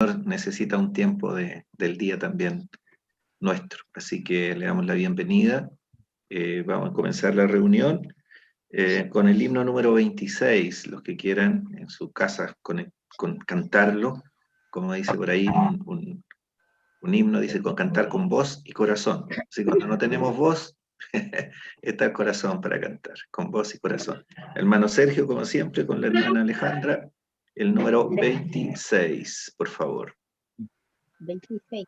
Señor necesita un tiempo del día también nuestro. Así que le damos la bienvenida. Vamos a comenzar la reunión con el himno número 26. Los que quieran en su casa con cantarlo, como dice por ahí un himno, dice con cantar con voz y corazón. Así que cuando no tenemos voz, está el corazón para cantar, con voz y corazón. Hermano Sergio, como siempre, con la hermana Alejandra, el número 26, por favor. 26.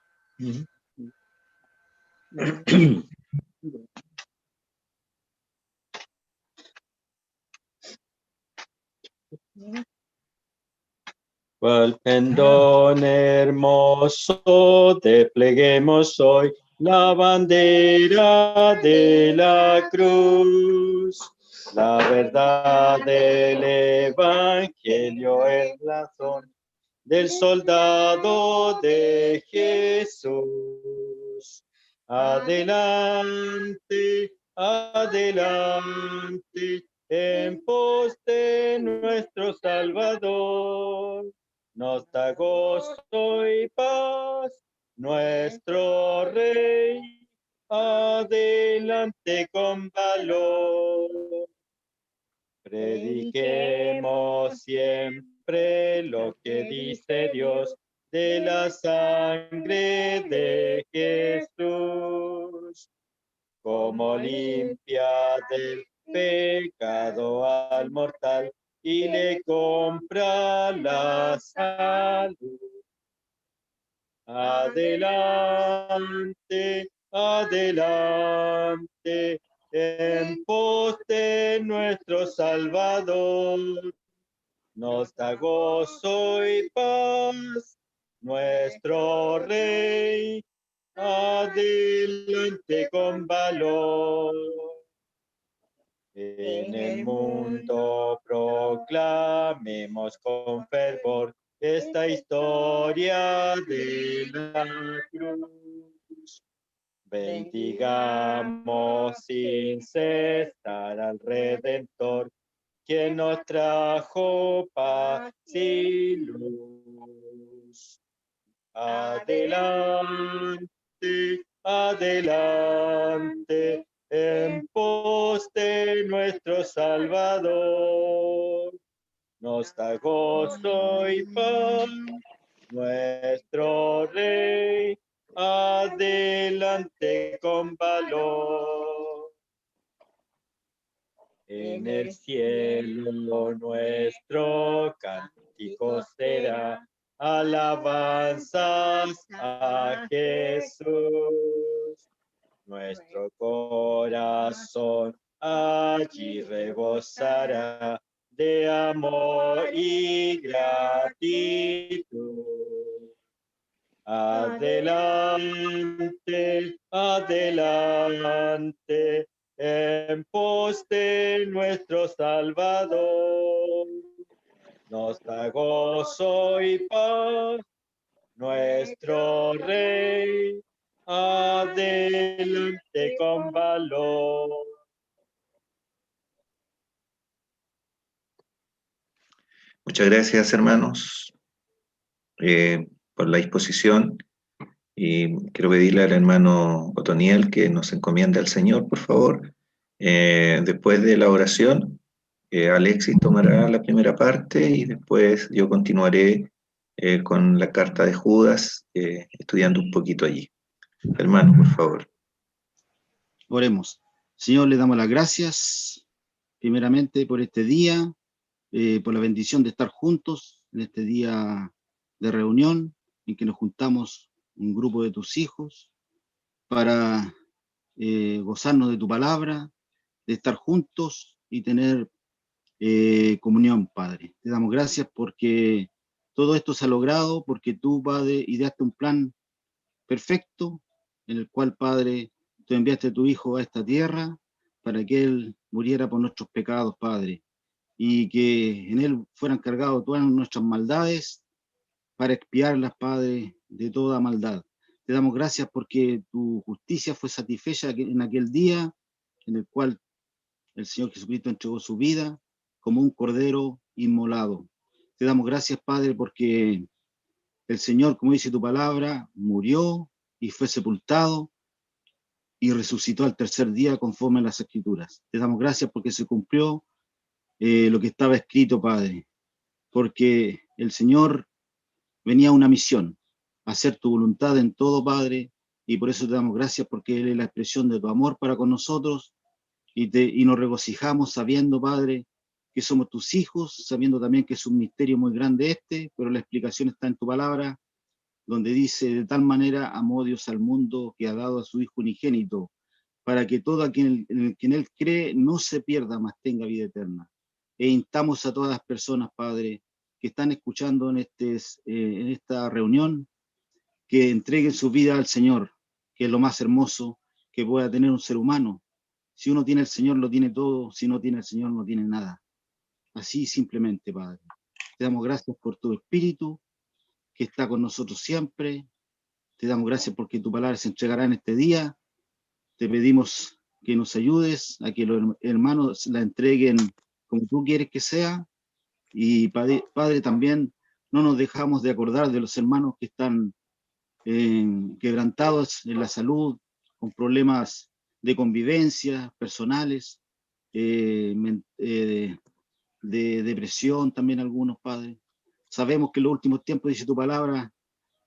Cual pendón hermoso despleguemos hoy la bandera de la cruz. La verdad del Evangelio es razón del soldado de Jesús. Adelante, adelante, en pos de nuestro Salvador. Nos da gozo y paz nuestro Rey. Adelante con valor. Prediquemos siempre lo que dice Dios de la sangre de Jesús, como limpia del pecado al mortal y le compra la salud. Adelante, adelante, en pos de nuestro Salvador. Nos da gozo y paz nuestro Rey. Adelante con valor. En el mundo proclamemos con fervor esta historia de la cruz. Bendigamos sin cesar al Redentor, quien nos trajo paz y luz. Adelante, adelante, en pos de nuestro Salvador. Nos da gozo y paz nuestro Rey. Adelante con valor. En el cielo nuestro cántico será alabanzas a Jesús. Nuestro corazón allí rebosará de amor y gratitud. Adelante, adelante, en pos de nuestro Salvador. Nos da gozo y paz nuestro Rey. Adelante con valor. Muchas gracias, hermanos, por la disposición. Y quiero pedirle al hermano Otoniel que nos encomiende al Señor, por favor. Después de la oración, Alexis tomará la primera parte y después yo continuaré con la carta de Judas, estudiando un poquito allí. Hermano, por favor. Oremos. Señor, le damos las gracias, primeramente, por este día, por la bendición de estar juntos en este día de reunión, en que nos juntamos un grupo de tus hijos para gozarnos de tu palabra, de estar juntos y tener comunión, Padre. Te damos gracias porque todo esto se ha logrado, porque tú, Padre, ideaste un plan perfecto, en el cual, Padre, tú enviaste a tu Hijo a esta tierra para que Él muriera por nuestros pecados, Padre, y que en Él fueran cargadas todas nuestras maldades para expiarlas, Padre, de toda maldad. Te damos gracias porque tu justicia fue satisfecha en aquel día en el cual el Señor Jesucristo entregó su vida como un cordero inmolado. Te damos gracias, Padre, porque el Señor, como dice tu palabra, murió y fue sepultado y resucitó al tercer día conforme a las Escrituras. Te damos gracias porque se cumplió lo que estaba escrito, Padre, porque el Señor venía a una misión, a hacer tu voluntad en todo, Padre, y por eso te damos gracias porque Él es la expresión de tu amor para con nosotros y nos regocijamos sabiendo, Padre, que somos tus hijos, sabiendo también que es un misterio muy grande pero la explicación está en tu palabra, donde dice, de tal manera amó Dios al mundo que ha dado a su Hijo unigénito, para que todo aquel en quien Él cree no se pierda, mas tenga vida eterna. E instamos a todas las personas, Padre, que están escuchando en esta reunión, que entreguen su vida al Señor, que es lo más hermoso que pueda tener un ser humano. Si uno tiene el Señor, lo tiene todo. Si no tiene el Señor, no tiene nada. Así simplemente, Padre. Te damos gracias por tu Espíritu, que está con nosotros siempre. Te damos gracias porque tu palabra se entregará en este día. Te pedimos que nos ayudes a que los hermanos la entreguen como tú quieres que sea. Y Padre, también no nos dejamos de acordar de los hermanos que están quebrantados en la salud, con problemas de convivencia personales, de depresión también algunos, Padre. Sabemos que en los últimos tiempos, dice tu palabra,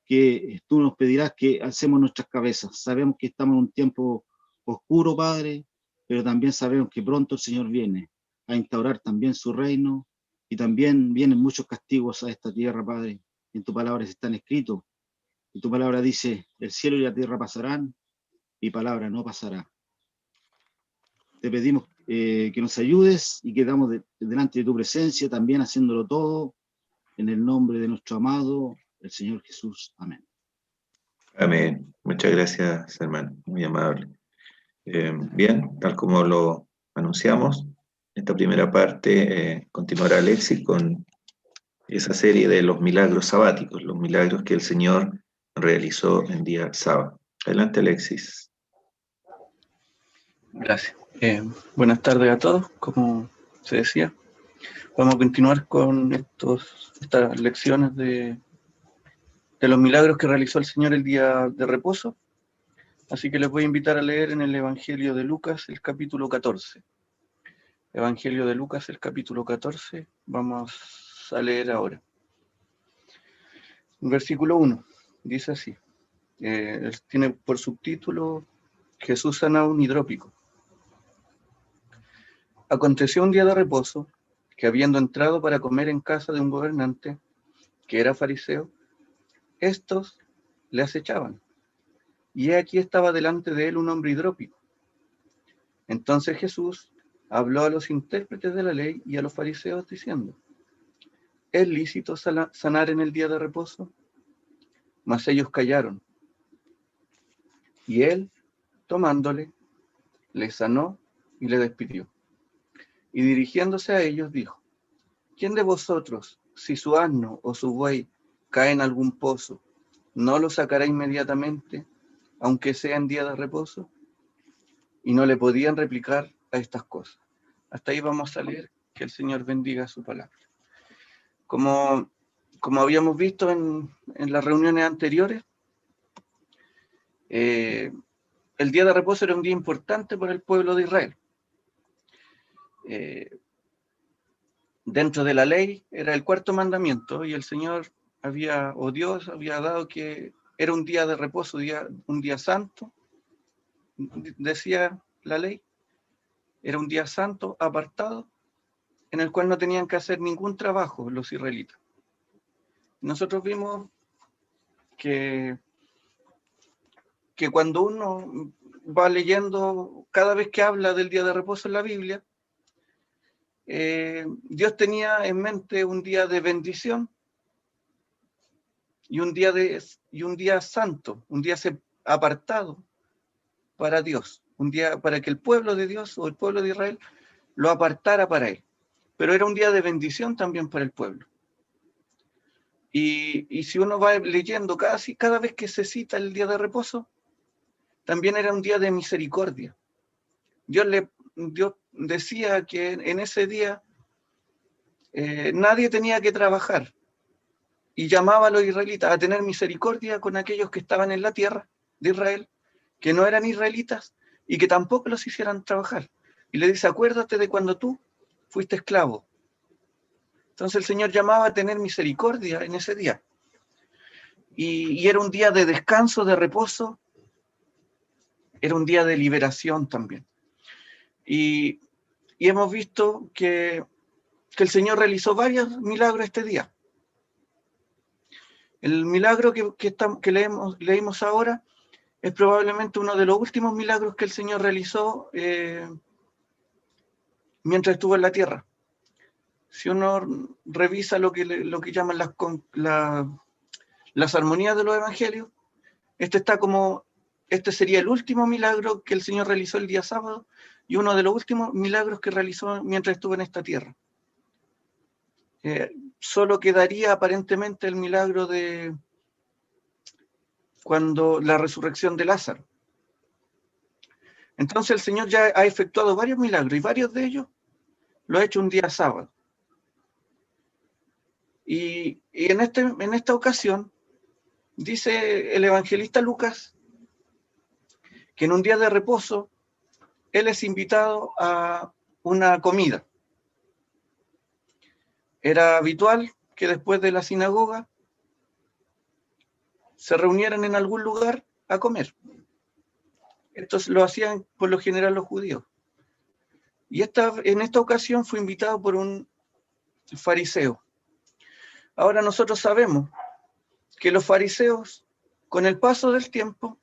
que tú nos pedirás que alcemos nuestras cabezas. Sabemos que estamos en un tiempo oscuro, Padre, pero también sabemos que pronto el Señor viene a instaurar también su reino y también vienen muchos castigos a esta tierra, Padre. En tu palabra están escritos. Y tu palabra dice, el cielo y la tierra pasarán, mi palabra no pasará. Te pedimos que nos ayudes y quedamos delante de tu presencia, también haciéndolo todo en el nombre de nuestro amado, el Señor Jesús. Amén. Amén. Muchas gracias, hermano. Muy amable. Bien, tal como lo anunciamos, esta primera parte continuará Alexis con esa serie de los milagros sabáticos, los milagros que el Señor realizó en día sábado. Adelante, Alexis. Gracias. Buenas tardes a todos. Como se decía, vamos a continuar con estas lecciones de los milagros que realizó el Señor el día de reposo. Así que les voy a invitar a leer en el Evangelio de Lucas, el capítulo 14. Evangelio de Lucas, el capítulo 14. Vamos a leer ahora. Versículo 1. Dice así. Tiene por subtítulo Jesús sana a un hidrópico. Aconteció un día de reposo, que habiendo entrado para comer en casa de un gobernante, que era fariseo, estos le acechaban. Y he aquí estaba delante de él un hombre hidrópico. Entonces Jesús habló a los intérpretes de la ley y a los fariseos diciendo, ¿es lícito sanar en el día de reposo? Mas ellos callaron. Y él, tomándole, le sanó y le despidió. Y dirigiéndose a ellos dijo, ¿quién de vosotros, si su asno o su buey cae en algún pozo, no lo sacará inmediatamente, aunque sea en día de reposo? Y no le podían replicar a estas cosas. Hasta ahí vamos a leer, que el Señor bendiga su palabra. Como habíamos visto en las reuniones anteriores, el día de reposo era un día importante para el pueblo de Israel. Dentro de la ley era el cuarto mandamiento y el Señor Dios había dado que era un día de reposo, un día santo, decía la ley, era un día santo, apartado, en el cual no tenían que hacer ningún trabajo los israelitas. Nosotros vimos que cuando uno va leyendo, cada vez que habla del día de reposo en la Biblia, Dios tenía en mente un día de bendición y un día santo, un día apartado para Dios, un día para que el pueblo de Dios o el pueblo de Israel lo apartara para él. Pero era un día de bendición también para el pueblo. Y si uno va leyendo cada vez que se cita el día de reposo, también era un día de misericordia. Dios decía que en ese día nadie tenía que trabajar. y llamaba a los israelitas a tener misericordia con aquellos que estaban en la tierra de Israel, que no eran israelitas y que tampoco los hicieran trabajar. Y le dice, acuérdate de cuando tú fuiste esclavo. Entonces el Señor llamaba a tener misericordia en ese día. Y era un día de descanso, de reposo, era un día de liberación también. Y hemos visto que el Señor realizó varios milagros este día. El milagro que leímos ahora es probablemente uno de los últimos milagros que el Señor realizó mientras estuvo en la tierra. Si uno revisa lo que llaman las armonías de los evangelios, este sería el último milagro que el Señor realizó el día sábado y uno de los últimos milagros que realizó mientras estuvo en esta tierra. Solo quedaría aparentemente el milagro de la resurrección de Lázaro. Entonces el Señor ya ha efectuado varios milagros y varios de ellos lo ha hecho un día sábado. Y en esta ocasión dice el evangelista Lucas que en un día de reposo él es invitado a una comida. Era habitual que después de la sinagoga se reunieran en algún lugar a comer. Esto lo hacían por lo general los judíos. Y en esta ocasión fue invitado por un fariseo. Ahora nosotros sabemos que los fariseos, con el paso del tiempo,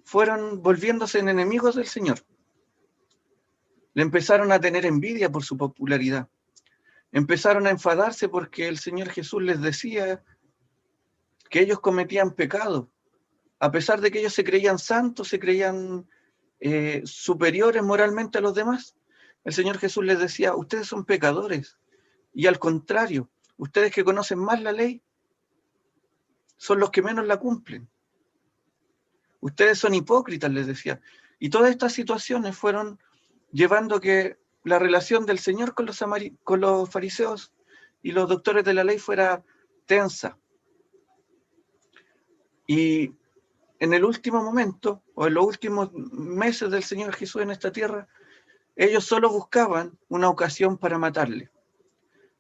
fueron volviéndose en enemigos del Señor. Le empezaron a tener envidia por su popularidad. Empezaron a enfadarse porque el Señor Jesús les decía que ellos cometían pecado. A pesar de que ellos se creían santos, se creían superiores moralmente a los demás, el Señor Jesús les decía, ustedes son pecadores. Y al contrario, ustedes que conocen más la ley, son los que menos la cumplen. Ustedes son hipócritas, les decía. Y todas estas situaciones fueron llevando que la relación del Señor con los fariseos y los doctores de la ley fuera tensa. Y en el último momento, o en los últimos meses del Señor Jesús en esta tierra, ellos solo buscaban una ocasión para matarle.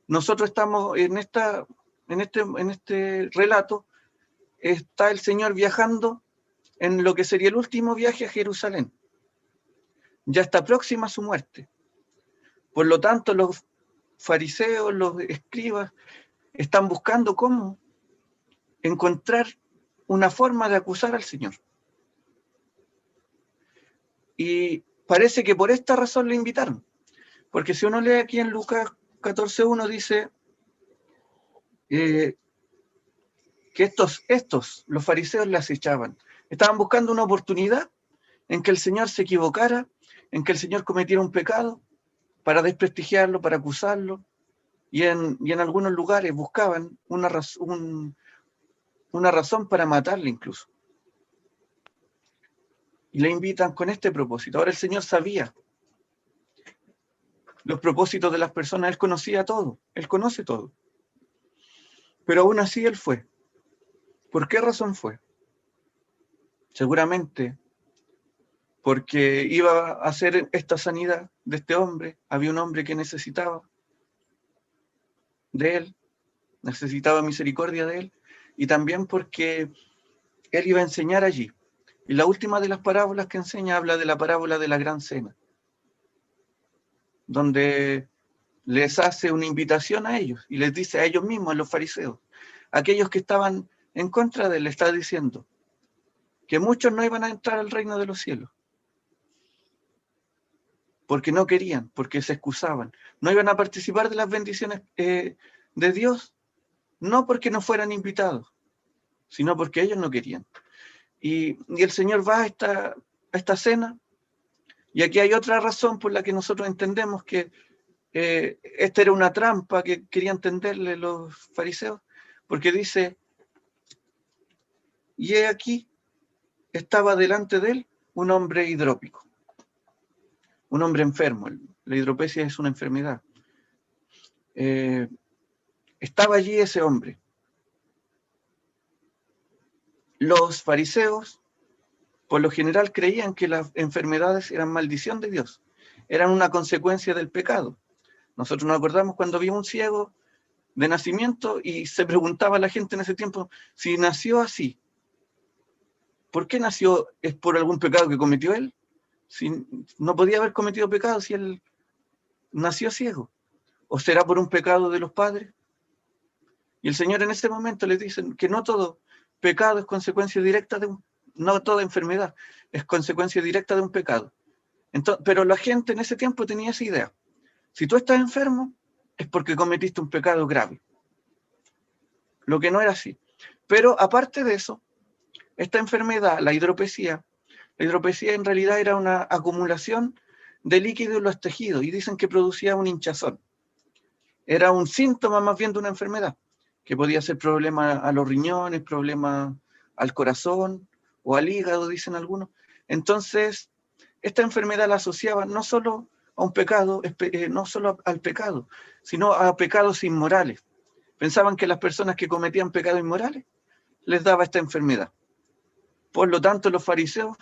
Nosotros estamos en este relato, está el Señor viajando en lo que sería el último viaje a Jerusalén. Ya está próxima a su muerte. Por lo tanto, los fariseos, los escribas, están buscando cómo encontrar una forma de acusar al Señor. Y parece que por esta razón le invitaron. Porque si uno lee aquí en Lucas 14:1 dice que los fariseos le acechaban. Estaban buscando una oportunidad en que el Señor se equivocara, en que el Señor cometiera un pecado, para desprestigiarlo, para acusarlo, y en algunos lugares buscaban una razón para matarle incluso. Y le invitan con este propósito. Ahora el Señor sabía los propósitos de las personas, Él conocía todo, Él conoce todo. Pero aún así Él fue. ¿Por qué razón fue? Seguramente porque iba a hacer esta sanidad de este hombre. Había un hombre que necesitaba de Él, necesitaba misericordia de Él, y también porque Él iba a enseñar allí. Y la última de las parábolas que enseña habla de la parábola de la gran cena, donde les hace una invitación a ellos y les dice a ellos mismos, a los fariseos, aquellos que estaban en contra de él, le está diciendo que muchos no iban a entrar al reino de los cielos porque no querían, porque se excusaban, no iban a participar de las bendiciones de Dios, no porque no fueran invitados, sino porque ellos no querían. Y el Señor va a esta cena, y aquí hay otra razón por la que nosotros entendemos que esta era una trampa que querían tenderle los fariseos, porque dice, y he aquí, estaba delante de él un hombre hidrópico, un hombre enfermo. La hidropesia es una enfermedad. Estaba allí ese hombre. los fariseos, por lo general, creían que las enfermedades eran maldición de Dios, eran una consecuencia del pecado. Nosotros nos acordamos cuando vimos un ciego de nacimiento y se preguntaba a la gente en ese tiempo si nació así. ¿Por qué nació? ¿Es por algún pecado que cometió él? Si no podía haber cometido pecado si él nació ciego. ¿O será por un pecado de los padres? Y el Señor en ese momento les dice que no todo pecado es consecuencia directa de no toda enfermedad es consecuencia directa de un pecado. Entonces, pero la gente en ese tiempo tenía esa idea. Si tú estás enfermo, es porque cometiste un pecado grave. Lo que no era así. Pero aparte de eso, esta enfermedad, la hidropesía en realidad era una acumulación de líquido en los tejidos y dicen que producía un hinchazón. Era un síntoma más bien de una enfermedad, que podía ser problema a los riñones, problema al corazón o al hígado, dicen algunos. Entonces, esta enfermedad la asociaban no solo a un pecado, no solo al pecado, sino a pecados inmorales. Pensaban que las personas que cometían pecados inmorales les daba esta enfermedad. Por lo tanto, los fariseos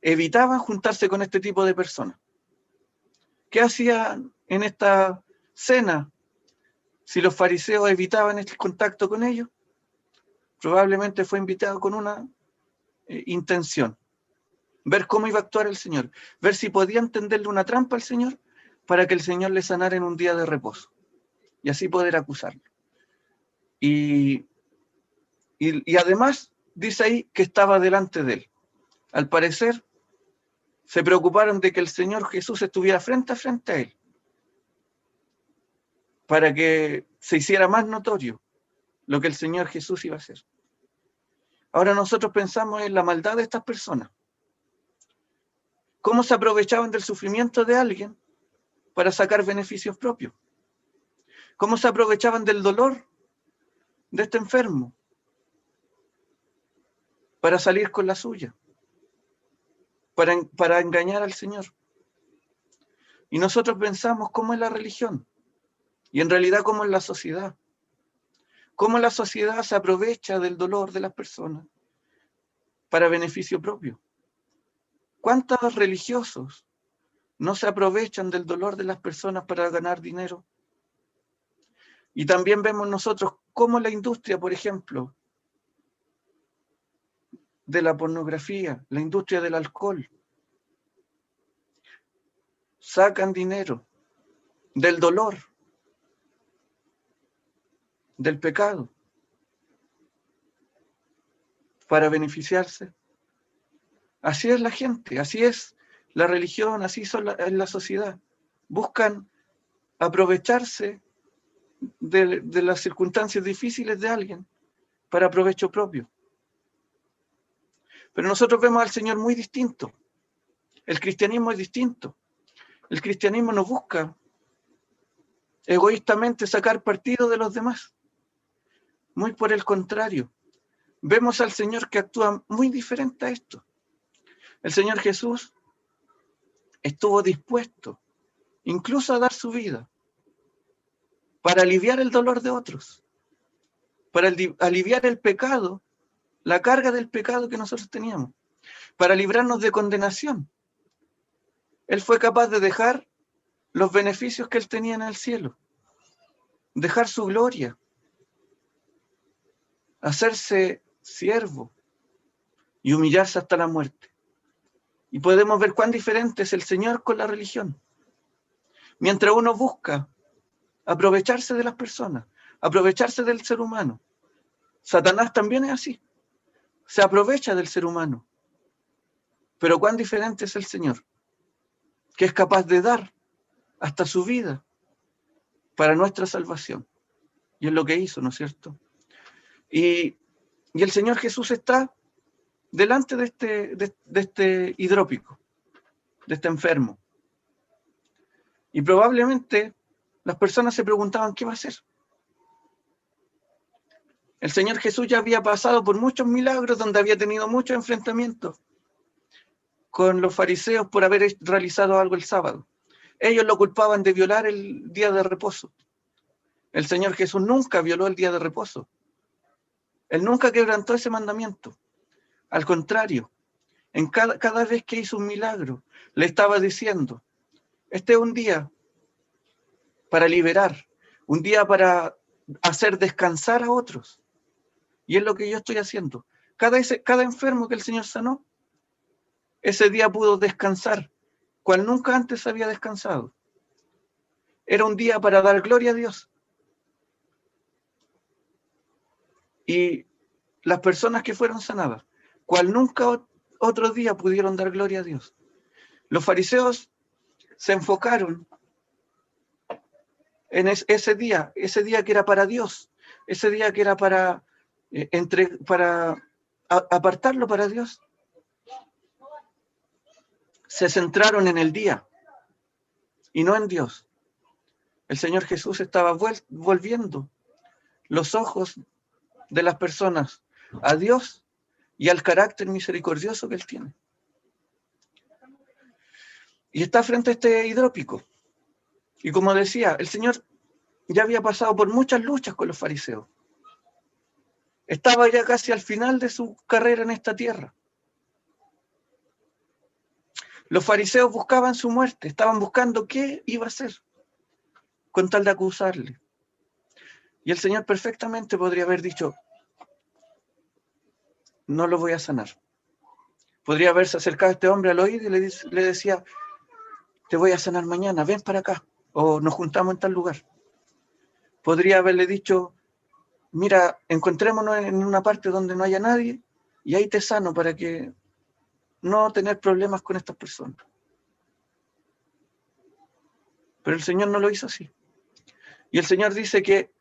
evitaban juntarse con este tipo de personas. ¿Qué hacían en esta cena? Si los fariseos evitaban este contacto con ellos, probablemente fue invitado con una intención. Ver cómo iba a actuar el Señor, ver si podían tenderle una trampa al Señor para que el Señor le sanara en un día de reposo y así poder acusarlo. Y además dice ahí que estaba delante de él. Al parecer se preocuparon de que el Señor Jesús estuviera frente a frente a él para que se hiciera más notorio lo que el Señor Jesús iba a hacer. Ahora nosotros pensamos en la maldad de estas personas. ¿Cómo se aprovechaban del sufrimiento de alguien para sacar beneficios propios? ¿Cómo se aprovechaban del dolor de este enfermo para salir con la suya? Para engañar al Señor. Y nosotros pensamos cómo es la religión y en realidad cómo es la sociedad. Cómo la sociedad se aprovecha del dolor de las personas para beneficio propio. ¿Cuántos religiosos no se aprovechan del dolor de las personas para ganar dinero? Y también vemos nosotros cómo la industria, por ejemplo, de la pornografía, la industria del alcohol, sacan dinero del dolor, del pecado, para beneficiarse. Así es la gente, así es la religión, así es la sociedad. Buscan aprovecharse de las circunstancias difíciles de alguien para provecho propio. Pero nosotros vemos al Señor muy distinto. El cristianismo es distinto. El cristianismo no busca egoístamente sacar partido de los demás. Muy por el contrario. Vemos al Señor que actúa muy diferente a esto. El Señor Jesús estuvo dispuesto incluso a dar su vida para aliviar el dolor de otros, para aliviar el pecado, la carga del pecado que nosotros teníamos, para librarnos de condenación. Él fue capaz de dejar los beneficios que él tenía en el cielo, dejar su gloria, hacerse siervo y humillarse hasta la muerte. Y podemos ver cuán diferente es el Señor con la religión. Mientras uno busca aprovecharse de las personas, aprovecharse del ser humano, Satanás también es así. Se aprovecha del ser humano. Pero cuán diferente es el Señor, que es capaz de dar hasta su vida para nuestra salvación. Y es lo que hizo, ¿no es cierto? Y el Señor Jesús está delante de este hidrópico, de este enfermo. Y probablemente las personas se preguntaban qué va a hacer. El Señor Jesús ya había pasado por muchos milagros donde había tenido muchos enfrentamientos con los fariseos por haber realizado algo el sábado. Ellos lo culpaban de violar el día de reposo. El Señor Jesús nunca violó el día de reposo. Él nunca quebrantó ese mandamiento. Al contrario, en cada vez que hizo un milagro, le estaba diciendo, este es un día para liberar, un día para hacer descansar a otros. Y es lo que yo estoy haciendo. Cada enfermo que el Señor sanó, ese día pudo descansar, cual nunca antes había descansado. Era un día para dar gloria a Dios. Y las personas que fueron sanadas, cual nunca otro día pudieron dar gloria a Dios. Los fariseos se enfocaron en ese día que era para Dios, ese día que era para apartarlo para Dios. Se centraron en el día y no en Dios. El Señor Jesús estaba volviendo los ojos de las personas a Dios y al carácter misericordioso que Él tiene. Y está frente a este hidrópico. Y como decía, el Señor ya había pasado por muchas luchas con los fariseos. Estaba ya casi al final de su carrera en esta tierra. Los fariseos buscaban su muerte, estaban buscando qué iba a hacer con tal de acusarle. Y el Señor perfectamente podría haber dicho, no lo voy a sanar. Podría haberse acercado a este hombre al oído y le decía, te voy a sanar mañana, ven para acá, o nos juntamos en tal lugar. Podría haberle dicho, mira, encontrémonos en una parte donde no haya nadie y ahí te sano para que no tener problemas con estas personas. Pero el Señor no lo hizo así. Y el Señor dice que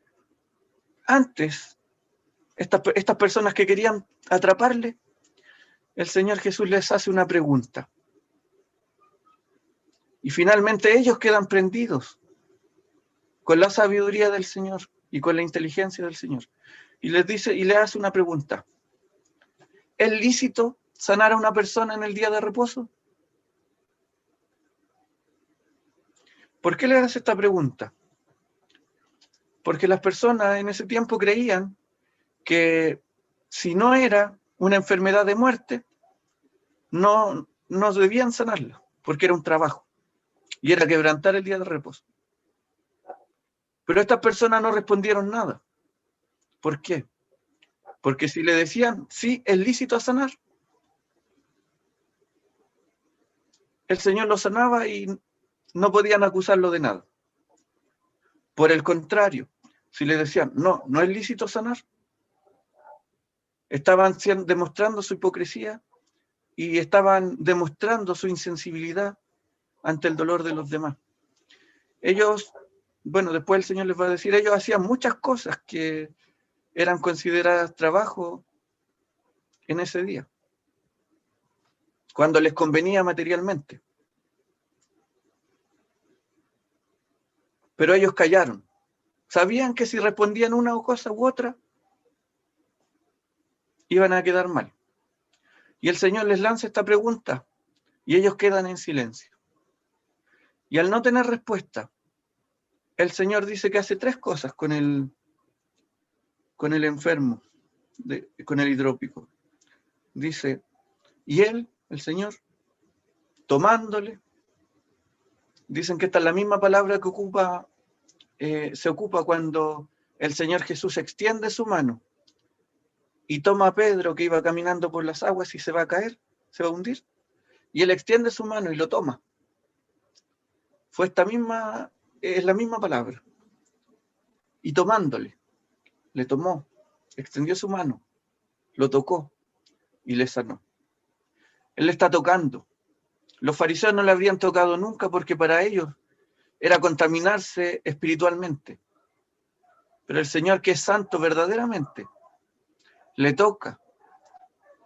antes, estas personas que querían atraparle, el Señor Jesús les hace una pregunta. Y finalmente ellos quedan prendidos con la sabiduría del Señor y con la inteligencia del Señor. Y les dice, y le hace una pregunta. ¿Es lícito sanar a una persona en el día de reposo? ¿Por qué le hace esta pregunta? Porque las personas en ese tiempo creían que si no era una enfermedad de muerte, no debían sanarla, porque era un trabajo, y era quebrantar el día de reposo. Pero estas personas no respondieron nada. ¿Por qué? Porque si le decían, sí, es lícito sanar, el Señor lo sanaba y no podían acusarlo de nada. Por el contrario, si le decían, no es lícito sanar, estaban demostrando su hipocresía y estaban demostrando su insensibilidad ante el dolor de los demás. Ellos, bueno, después el Señor les va a decir, ellos hacían muchas cosas que eran consideradas trabajo en ese día, cuando les convenía materialmente. Pero ellos callaron. Sabían que si respondían una cosa u otra, iban a quedar mal. Y el Señor les lanza esta pregunta y ellos quedan en silencio. Y al no tener respuesta, el Señor dice que hace tres cosas con el enfermo, con el hidrópico. Dice, y él, el Señor, tomándole, dicen que esta es la misma palabra que se ocupa cuando el Señor Jesús extiende su mano y toma a Pedro que iba caminando por las aguas y se va a caer, se va a hundir, y él extiende su mano y lo toma. Es la misma palabra. Y tomándole, le tomó, extendió su mano, lo tocó y le sanó. Él le está tocando. Los fariseos no le habrían tocado nunca porque para ellos era contaminarse espiritualmente. Pero el Señor, que es santo verdaderamente, le toca.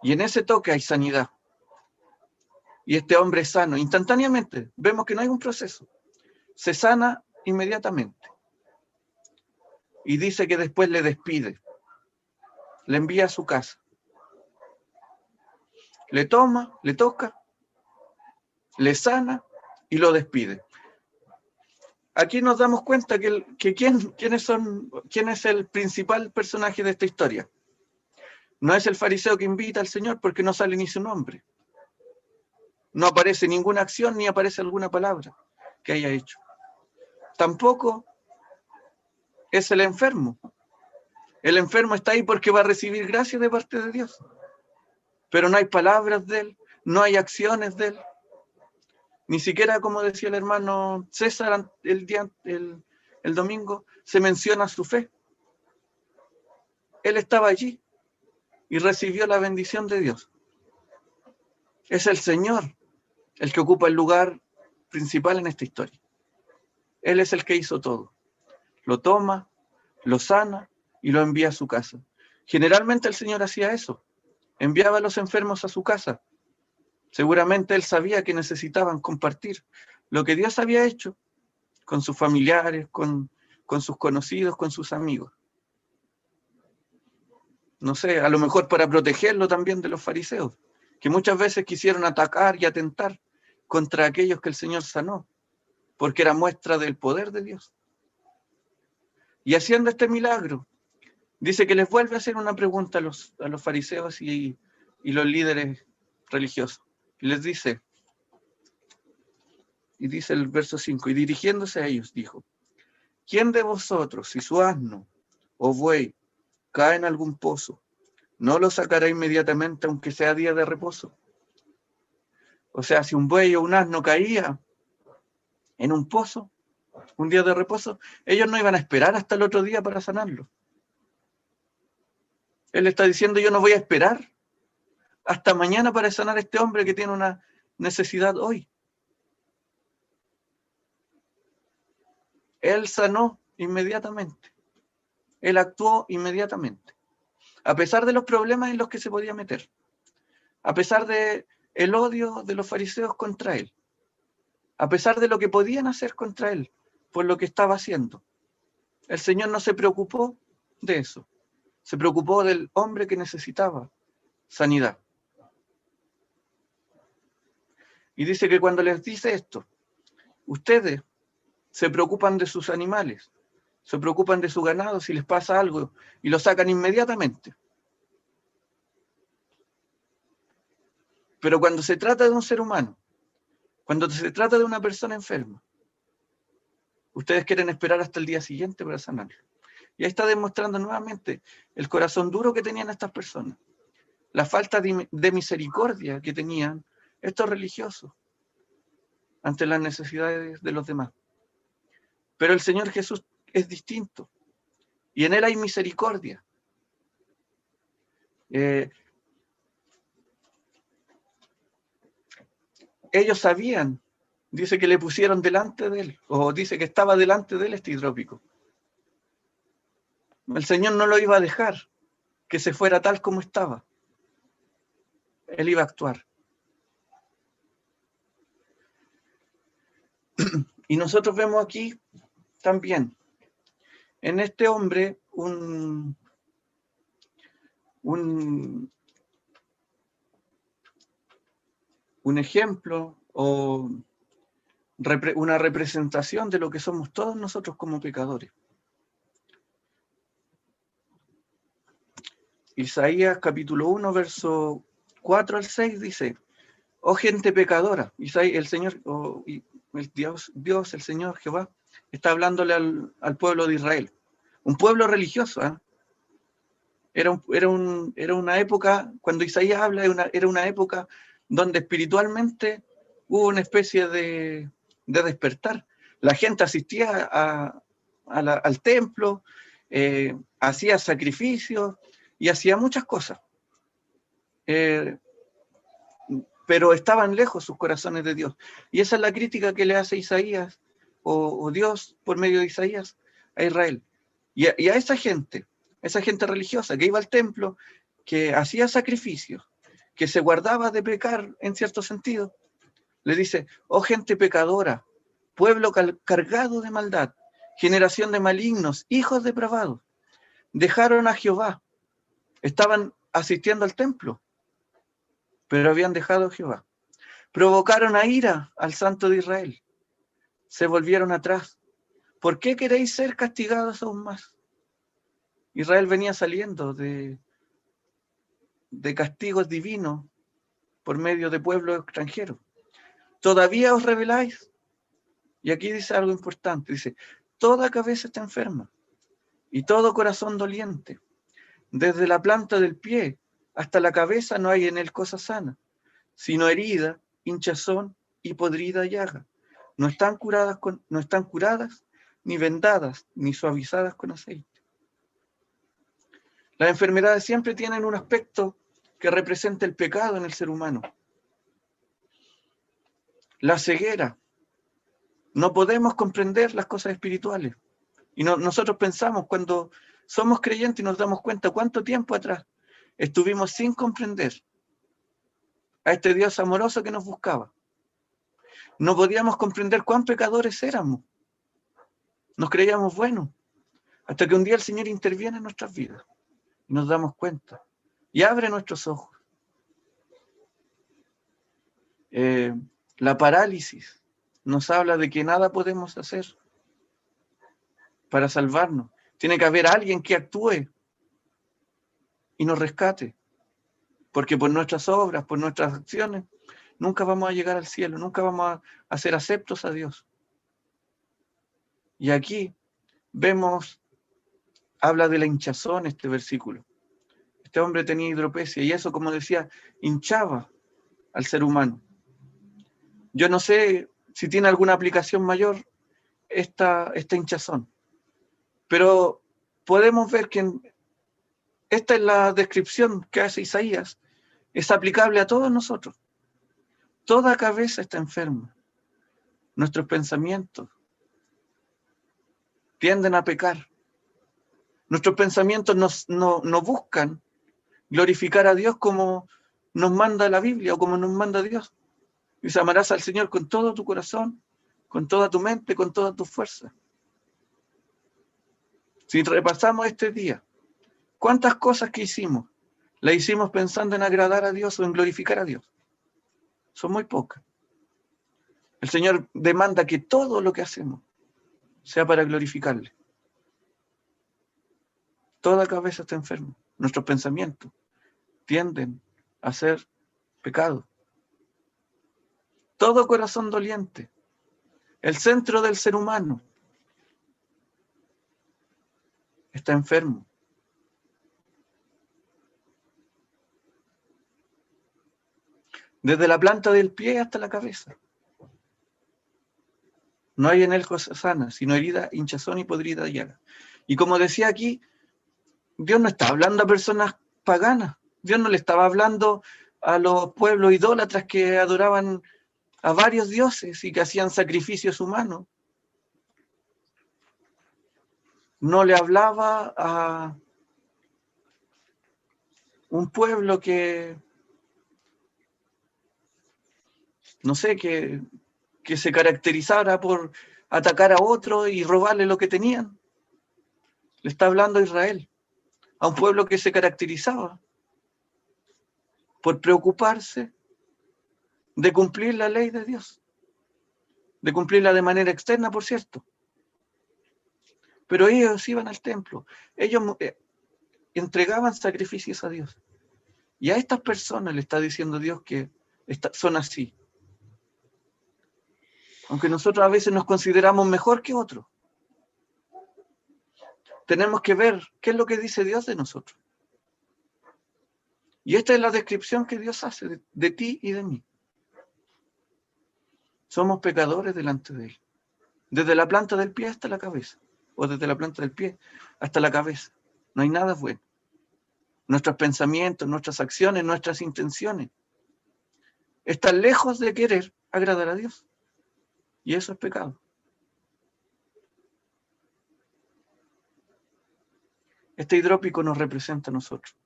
Y en ese toque hay sanidad. Y este hombre es sano. Instantáneamente, vemos que no hay un proceso. Se sana inmediatamente. Y dice que después le despide. Le envía a su casa. Le toma, le toca, le sana y lo despide. Aquí nos damos cuenta ¿quién es el principal personaje de esta historia? No es el fariseo que invita al Señor porque no sale ni su nombre. No aparece ninguna acción ni aparece alguna palabra que haya hecho. Tampoco es el enfermo. El enfermo está ahí porque va a recibir gracia de parte de Dios. Pero no hay palabras de él, no hay acciones de él. Ni siquiera, como decía el hermano César el domingo, se menciona su fe. Él estaba allí y recibió la bendición de Dios. Es el Señor el que ocupa el lugar principal en esta historia. Él es el que hizo todo. Lo toma, lo sana y lo envía a su casa. Generalmente el Señor hacía eso. Enviaba a los enfermos a su casa. Seguramente Él sabía que necesitaban compartir lo que Dios había hecho con sus familiares, con sus conocidos, con sus amigos. No sé, a lo mejor para protegerlo también de los fariseos, que muchas veces quisieron atacar y atentar contra aquellos que el Señor sanó, porque era muestra del poder de Dios. Y haciendo este milagro, dice que les vuelve a hacer una pregunta a los fariseos y los líderes religiosos. Y les dice, y dice el verso 5, y dirigiéndose a ellos dijo, ¿quién de vosotros, si su asno o buey cae en algún pozo, no lo sacará inmediatamente aunque sea día de reposo? O sea, si un buey o un asno caía en un pozo, un día de reposo, ellos no iban a esperar hasta el otro día para sanarlo. Él está diciendo, yo no voy a esperar hasta mañana para sanar a este hombre que tiene una necesidad hoy. Él sanó inmediatamente. Él actuó inmediatamente. A pesar de los problemas en los que se podía meter. A pesar de el odio de los fariseos contra él. A pesar de lo que podían hacer contra él por lo que estaba haciendo. El Señor no se preocupó de eso. Se preocupó del hombre que necesitaba sanidad. Y dice que cuando les dice esto, ustedes se preocupan de sus animales, se preocupan de su ganado si les pasa algo y lo sacan inmediatamente. Pero cuando se trata de un ser humano, cuando se trata de una persona enferma, ustedes quieren esperar hasta el día siguiente para sanarlo. Y ahí está demostrando nuevamente el corazón duro que tenían estas personas, la falta de misericordia que tenían estos religiosos ante las necesidades de los demás. Pero el Señor Jesús es distinto y en Él hay misericordia. Ellos sabían, dice que le pusieron delante de Él, o dice que estaba delante de Él este hidrópico. El Señor no lo iba a dejar que se fuera tal como estaba. Él iba a actuar. Y nosotros vemos aquí también, en este hombre, un ejemplo o una representación de lo que somos todos nosotros como pecadores. Isaías capítulo 1, verso 4 al 6 dice, oh gente pecadora, Isaías, el Señor, el Dios, el Señor Jehová, está hablándole al pueblo de Israel, un pueblo religioso, ¿eh? Era una época, cuando Isaías habla, era una época donde espiritualmente hubo una especie de despertar. La gente asistía al templo, hacía sacrificios y hacía muchas cosas. Pero estaban lejos sus corazones de Dios. Y esa es la crítica que le hace Isaías, o Dios por medio de Isaías, a Israel. Y a esa gente religiosa que iba al templo, que hacía sacrificios, que se guardaba de pecar en cierto sentido, le dice, oh gente pecadora, pueblo cargado de maldad, generación de malignos, hijos depravados, dejaron a Jehová, estaban asistiendo al templo, pero habían dejado a Jehová. Provocaron a ira al Santo de Israel, se volvieron atrás. ¿Por qué queréis ser castigados aún más? Israel venía saliendo de de castigos divinos por medio de pueblos extranjeros. ¿Todavía os rebeláis? Y aquí dice algo importante, dice, toda cabeza está enferma y todo corazón doliente. Desde la planta del pie hasta la cabeza no hay en él cosa sana, sino herida, hinchazón y podrida llaga. No están curadas, ni vendadas, ni suavizadas con aceite. Las enfermedades siempre tienen un aspecto que representa el pecado en el ser humano. La ceguera. No podemos comprender las cosas espirituales. Y nosotros pensamos, cuando somos creyentes y nos damos cuenta cuánto tiempo atrás estuvimos sin comprender a este Dios amoroso que nos buscaba. No podíamos comprender cuán pecadores éramos. Nos creíamos buenos. Hasta que un día el Señor interviene en nuestras vidas. Y nos damos cuenta. Y abre nuestros ojos. La parálisis nos habla de que nada podemos hacer para salvarnos. Tiene que haber alguien que actúe y nos rescate. Porque por nuestras obras, por nuestras acciones, nunca vamos a llegar al cielo, nunca vamos a ser aceptos a Dios. Y aquí vemos, habla de la hinchazón este versículo. Este hombre tenía hidropesia y eso, como decía, hinchaba al ser humano. Yo no sé si tiene alguna aplicación mayor esta hinchazón, pero podemos ver que esta es la descripción que hace Isaías, es aplicable a todos nosotros. Toda cabeza está enferma. Nuestros pensamientos tienden a pecar. Nuestros pensamientos no buscan glorificar a Dios como nos manda la Biblia o como nos manda Dios. Dice, amarás al Señor con todo tu corazón, con toda tu mente, con toda tu fuerza. Si repasamos este día, ¿cuántas cosas que hicimos las hicimos pensando en agradar a Dios o en glorificar a Dios? Son muy pocas. El Señor demanda que todo lo que hacemos sea para glorificarle. Toda cabeza está enferma. Nuestros pensamientos tienden a ser pecado. Todo corazón doliente. El centro del ser humano está enfermo. Desde la planta del pie hasta la cabeza. No hay en él cosa sana, sino herida, hinchazón y podrida llaga. Y como decía aquí, Dios no está hablando a personas paganas. Dios no le estaba hablando a los pueblos idólatras que adoraban a varios dioses y que hacían sacrificios humanos. No le hablaba a un pueblo que, no sé, que se caracterizara por atacar a otro y robarle lo que tenían. Le está hablando a Israel, a un pueblo que se caracterizaba por preocuparse de cumplir la ley de Dios, de cumplirla de manera externa, por cierto. Pero ellos iban al templo, ellos entregaban sacrificios a Dios. Y a estas personas le está diciendo Dios que son así. Aunque nosotros a veces nos consideramos mejor que otros. Tenemos que ver qué es lo que dice Dios de nosotros. Y esta es la descripción que Dios hace de ti y de mí. Somos pecadores delante de Él. Desde la planta del pie hasta la cabeza. O desde la planta del pie hasta la cabeza. No hay nada bueno. Nuestros pensamientos, nuestras acciones, nuestras intenciones están lejos de querer agradar a Dios. Y eso es pecado. Este hidrópico nos representa a nosotros.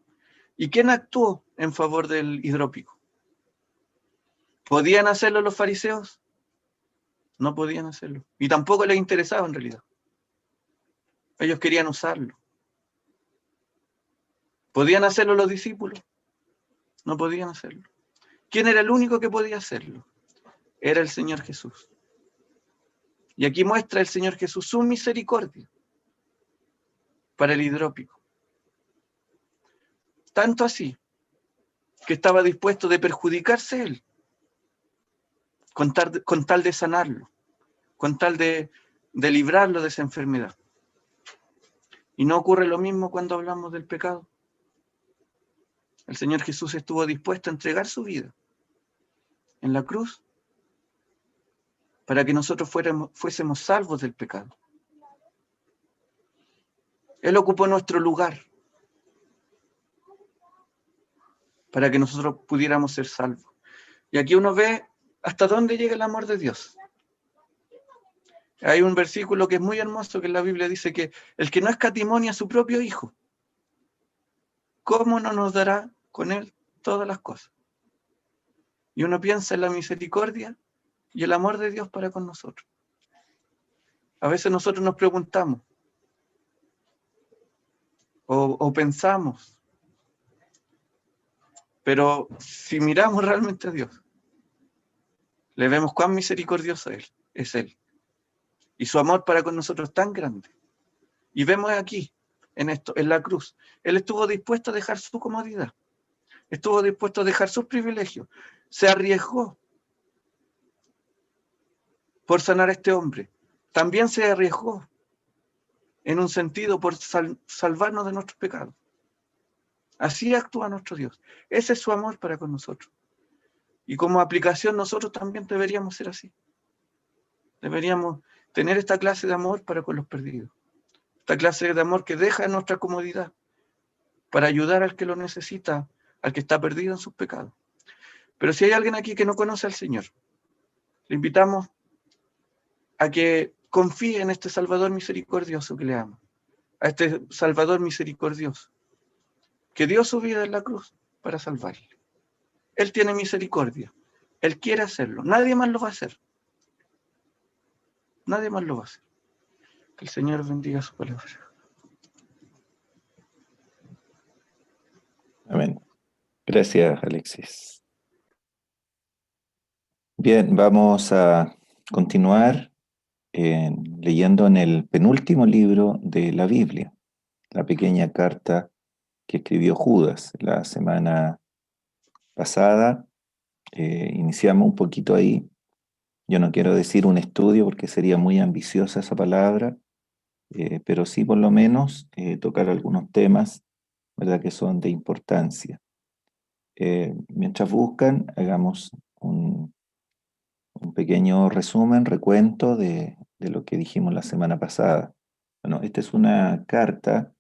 ¿Y quién actuó en favor del hidrópico? ¿Podían hacerlo los fariseos? No podían hacerlo. Y tampoco les interesaba en realidad. Ellos querían usarlo. ¿Podían hacerlo los discípulos? No podían hacerlo. ¿Quién era el único que podía hacerlo? Era el Señor Jesús. Y aquí muestra el Señor Jesús su misericordia para el hidrópico. Tanto así que estaba dispuesto de perjudicarse él, con tal de sanarlo, con tal de librarlo de esa enfermedad. Y no ocurre lo mismo cuando hablamos del pecado. El Señor Jesús estuvo dispuesto a entregar su vida en la cruz para que nosotros fuésemos salvos del pecado. Él ocupó nuestro lugar para que nosotros pudiéramos ser salvos. Y aquí uno ve hasta dónde llega el amor de Dios. Hay un versículo que es muy hermoso que en la Biblia dice que el que no escatimonia a su propio Hijo, ¿cómo no nos dará con él todas las cosas? Y uno piensa en la misericordia y el amor de Dios para con nosotros. A veces nosotros nos preguntamos o pensamos, pero si miramos realmente a Dios, le vemos cuán misericordioso es Él. Y su amor para con nosotros es tan grande. Y vemos aquí, en la cruz, Él estuvo dispuesto a dejar su comodidad, estuvo dispuesto a dejar sus privilegios, se arriesgó por sanar a este hombre. También se arriesgó, en un sentido, por salvarnos de nuestros pecados. Así actúa nuestro Dios. Ese es su amor para con nosotros. Y como aplicación nosotros también deberíamos ser así. Deberíamos tener esta clase de amor para con los perdidos. Esta clase de amor que deja nuestra comodidad para ayudar al que lo necesita, al que está perdido en sus pecados. Pero si hay alguien aquí que no conoce al Señor, le invitamos a que confíe en este Salvador misericordioso que le ama, a este Salvador misericordioso, que dio su vida en la cruz para salvarle. Él tiene misericordia, Él quiere hacerlo, nadie más lo va a hacer. Nadie más lo va a hacer. Que el Señor bendiga su palabra. Amén. Gracias, Alexis. Bien, vamos a continuar leyendo en el penúltimo libro de la Biblia, la pequeña carta que escribió Judas. La semana pasada iniciamos un poquito ahí. Yo no quiero decir un estudio porque sería muy ambiciosa esa palabra, pero sí por lo menos tocar algunos temas, ¿verdad?, que son de importancia. Mientras buscan, hagamos un pequeño resumen, recuento de lo que dijimos la semana pasada. Bueno, esta es una carta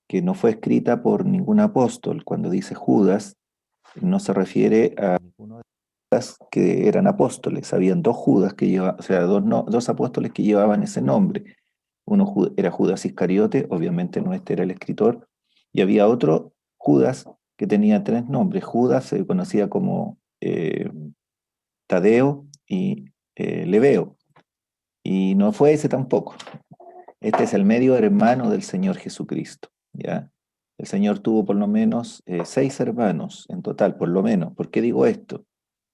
que no fue escrita por ningún apóstol. Cuando dice Judas, no se refiere a ninguno de los que eran apóstoles. Habían dos Judas que llevaban, o sea, dos apóstoles que llevaban ese nombre. Uno era Judas Iscariote, obviamente no este era el escritor, y había otro Judas que tenía tres nombres. Judas se conocía como Tadeo y Leveo, y no fue ese tampoco. Este es el medio hermano del Señor Jesucristo, ¿ya? El Señor tuvo por lo menos 6 hermanos en total, por lo menos. ¿Por qué digo esto?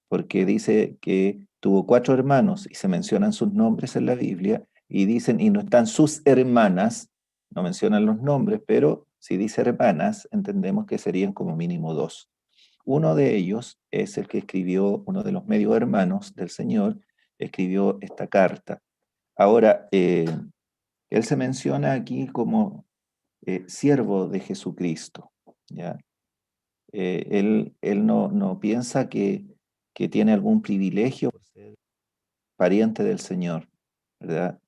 Porque dice que tuvo 4 hermanos y se mencionan sus nombres en la Biblia y dicen, y no están sus hermanas, no mencionan los nombres, pero si dice hermanas, entendemos que serían como mínimo 2. Uno de ellos es el que escribió, uno de los medio hermanos del Señor, escribió esta carta. Ahora, él se menciona aquí como siervo de Jesucristo, ¿ya? Él no piensa que tiene algún privilegio por ser pariente del Señor, ¿verdad?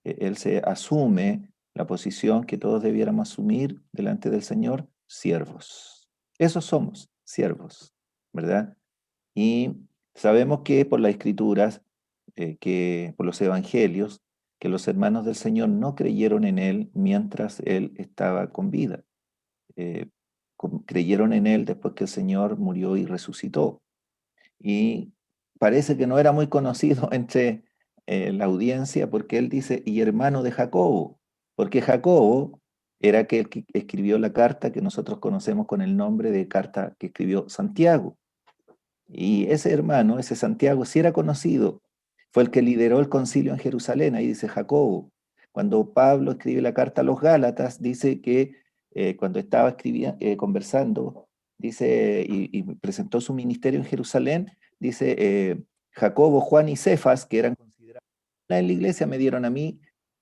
Él se asume la posición que todos debiéramos asumir delante del Señor, siervos. Esos somos, siervos, ¿verdad? Y sabemos que por las Escrituras, que por los Evangelios, que los hermanos del Señor no creyeron en Él mientras Él estaba con vida. Creyeron en Él después que el Señor murió y resucitó. Y parece que no era muy conocido entre la audiencia porque Él dice, y hermano de Jacobo, porque Jacobo era aquel que escribió la carta que nosotros conocemos con el nombre de carta que escribió Santiago. Y ese hermano, ese Santiago, sí era conocido, fue el que lideró el concilio en Jerusalén, ahí dice Jacobo. Cuando Pablo escribe la carta a los Gálatas, dice que cuando estaba conversando dice, y presentó su ministerio en Jerusalén, dice, Jacobo, Juan y Cefas, que eran considerados en la iglesia, me dieron a mí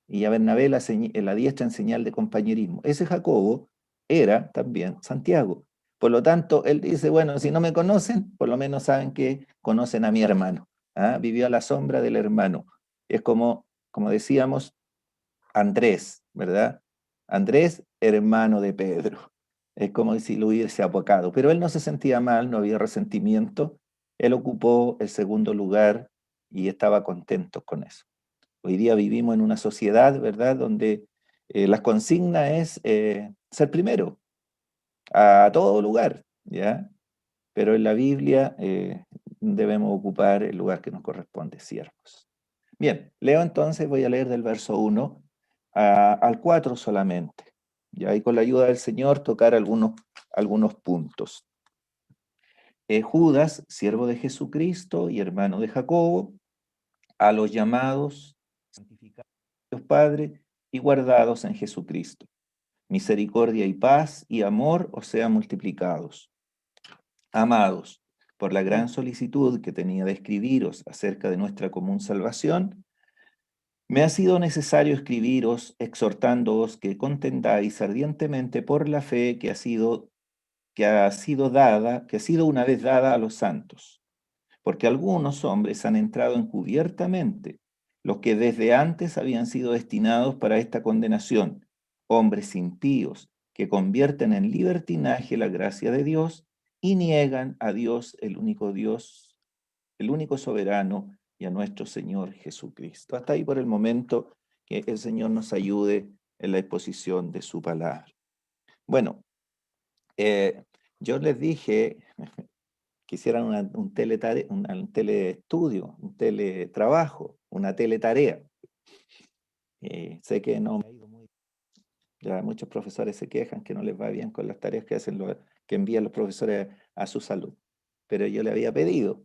y a Bernabé la diestra en señal de compañerismo. Ese Jacobo era también Santiago. Por lo tanto, él dice, bueno, si no me conocen, por lo menos saben que conocen a mi hermano. ¿Ah? Vivió a la sombra del hermano. Es como decíamos, Andrés, ¿verdad? Andrés, hermano de Pedro. Es como si lo hubiese apocado. Pero él no se sentía mal, no había resentimiento. Él ocupó el segundo lugar y estaba contento con eso. Hoy día vivimos en una sociedad, ¿verdad?, donde la consigna es ser primero a todo lugar, ¿ya? Pero en la Biblia debemos ocupar el lugar que nos corresponde, siervos. Bien, leo entonces, voy a leer del verso 1 al 4 solamente. Ya, y con la ayuda del Señor tocar algunos puntos. Judas, siervo de Jesucristo y hermano de Jacobo, a los llamados, santificados por Dios Padre y guardados en Jesucristo. Misericordia y paz y amor os sean multiplicados. Amados, por la gran solicitud que tenía de escribiros acerca de nuestra común salvación, me ha sido necesario escribiros exhortándoos que contendáis ardientemente por la fe que ha sido una vez dada a los santos. Porque algunos hombres han entrado encubiertamente, los que desde antes habían sido destinados para esta condenación, hombres impíos que convierten en libertinaje la gracia de Dios y niegan a Dios, el único soberano, y a nuestro Señor Jesucristo. Hasta ahí por el momento, que el Señor nos ayude en la exposición de su palabra. Bueno, yo les dije que hicieran un teleestudio, un teletrabajo, una teletarea. Sé que no me ha ido muy bien. Ya muchos profesores se quejan que no les va bien con las tareas que envían los profesores a su salud. Pero yo le había pedido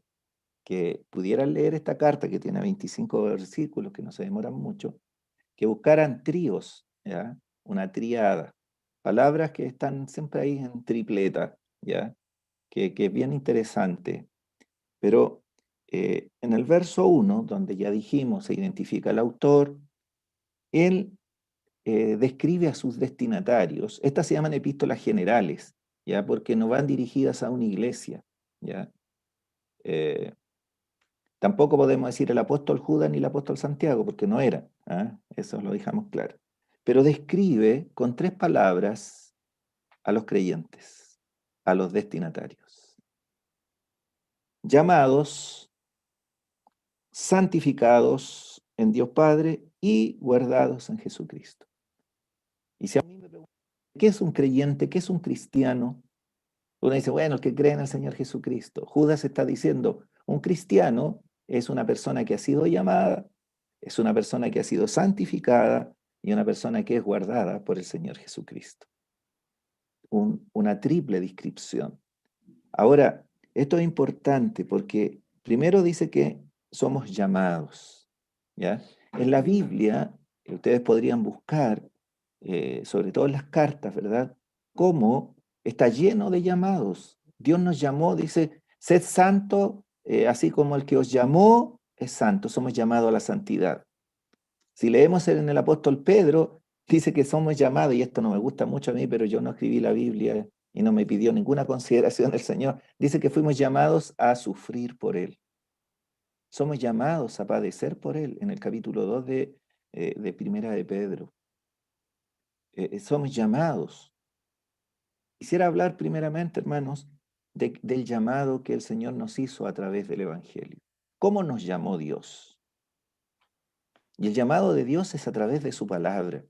que pudieran leer esta carta que tiene 25 versículos, que no se demoran mucho, que buscaran tríos, ¿ya? Una triada, palabras que están siempre ahí en tripleta, ¿ya? Que es bien interesante. Pero en el verso 1, donde ya dijimos, se identifica el autor, él describe a sus destinatarios. Estas se llaman epístolas generales, ¿ya? Porque no van dirigidas a una iglesia, ¿ya? Tampoco podemos decir el apóstol Judas ni el apóstol Santiago, porque no era, ¿ah? Eso lo dejamos claro. Pero describe con 3 palabras a los creyentes, a los destinatarios. Llamados, santificados en Dios Padre y guardados en Jesucristo. Y si a mí me preguntan, ¿qué es un creyente? ¿Qué es un cristiano? Uno dice, bueno, el que cree en el Señor Jesucristo. Judas está diciendo, un cristiano es una persona que ha sido llamada, es una persona que ha sido santificada y una persona que es guardada por el Señor Jesucristo. Una triple descripción. Ahora, esto es importante porque primero dice que somos llamados, ¿ya? En la Biblia, ustedes podrían buscar, sobre todo en las cartas, ¿verdad?, cómo está lleno de llamados. Dios nos llamó, dice, sed santo, así como el que os llamó es santo. Somos llamados a la santidad. Si leemos en el apóstol Pedro, dice que somos llamados, y esto no me gusta mucho a mí, pero yo no escribí la Biblia y no me pidió ninguna consideración del Señor. Dice que fuimos llamados a sufrir por Él. Somos llamados a padecer por Él, en el capítulo 2 de Primera de Pedro. Somos llamados. Quisiera hablar primeramente, hermanos, del llamado que el Señor nos hizo a través del Evangelio. ¿Cómo nos llamó Dios? Y el llamado de Dios es a través de su palabra,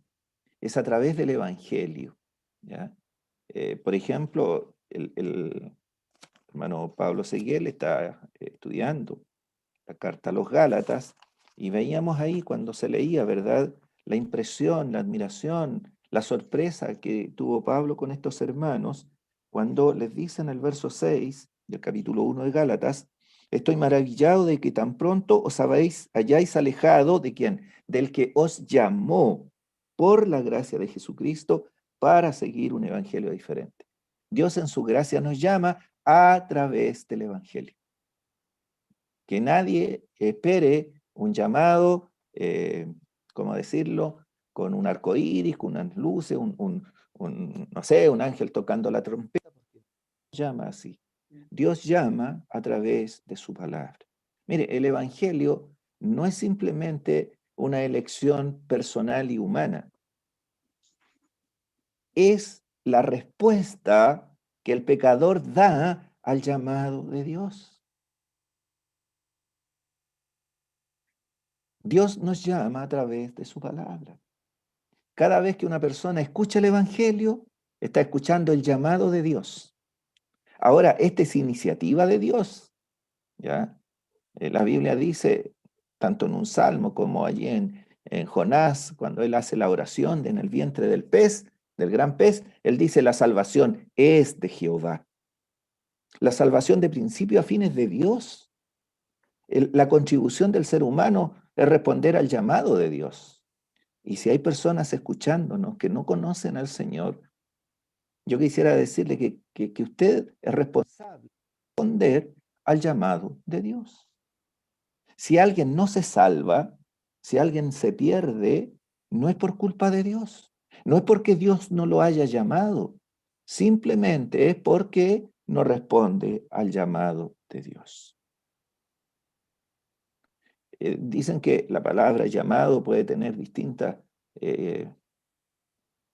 es a través del Evangelio, ¿ya? Por ejemplo, el hermano Pablo Seguel está estudiando la carta a los Gálatas y veíamos ahí cuando se leía, ¿verdad?, la impresión, la admiración, la sorpresa que tuvo Pablo con estos hermanos cuando les dice en el verso 6 del capítulo 1 de Gálatas: estoy maravillado de que tan pronto os hayáis alejado de ¿quién? Del que os llamó por la gracia de Jesucristo para seguir un evangelio diferente. Dios en su gracia nos llama a través del Evangelio. Que nadie espere un llamado, ¿cómo decirlo?, con un arco iris, con unas luces, no sé, un ángel tocando la trompeta. Porque llama así. Dios llama a través de su palabra. Mire, el Evangelio no es simplemente una elección personal y humana. Es la respuesta que el pecador da al llamado de Dios. Dios nos llama a través de su palabra. Cada vez que una persona escucha el Evangelio, está escuchando el llamado de Dios. Ahora, esta es iniciativa de Dios, ¿ya? La Biblia dice, tanto en un salmo como allí en Jonás, cuando él hace la oración en el vientre del pez, del gran pez, él dice, la salvación es de Jehová. La salvación de principio a fin es de Dios. La contribución del ser humano es responder al llamado de Dios. Y si hay personas escuchándonos que no conocen al Señor, yo quisiera decirle que usted es responsable de responder al llamado de Dios. Si alguien no se salva, si alguien se pierde, no es por culpa de Dios. No es porque Dios no lo haya llamado. Simplemente es porque no responde al llamado de Dios. Dicen que la palabra llamado puede tener distintas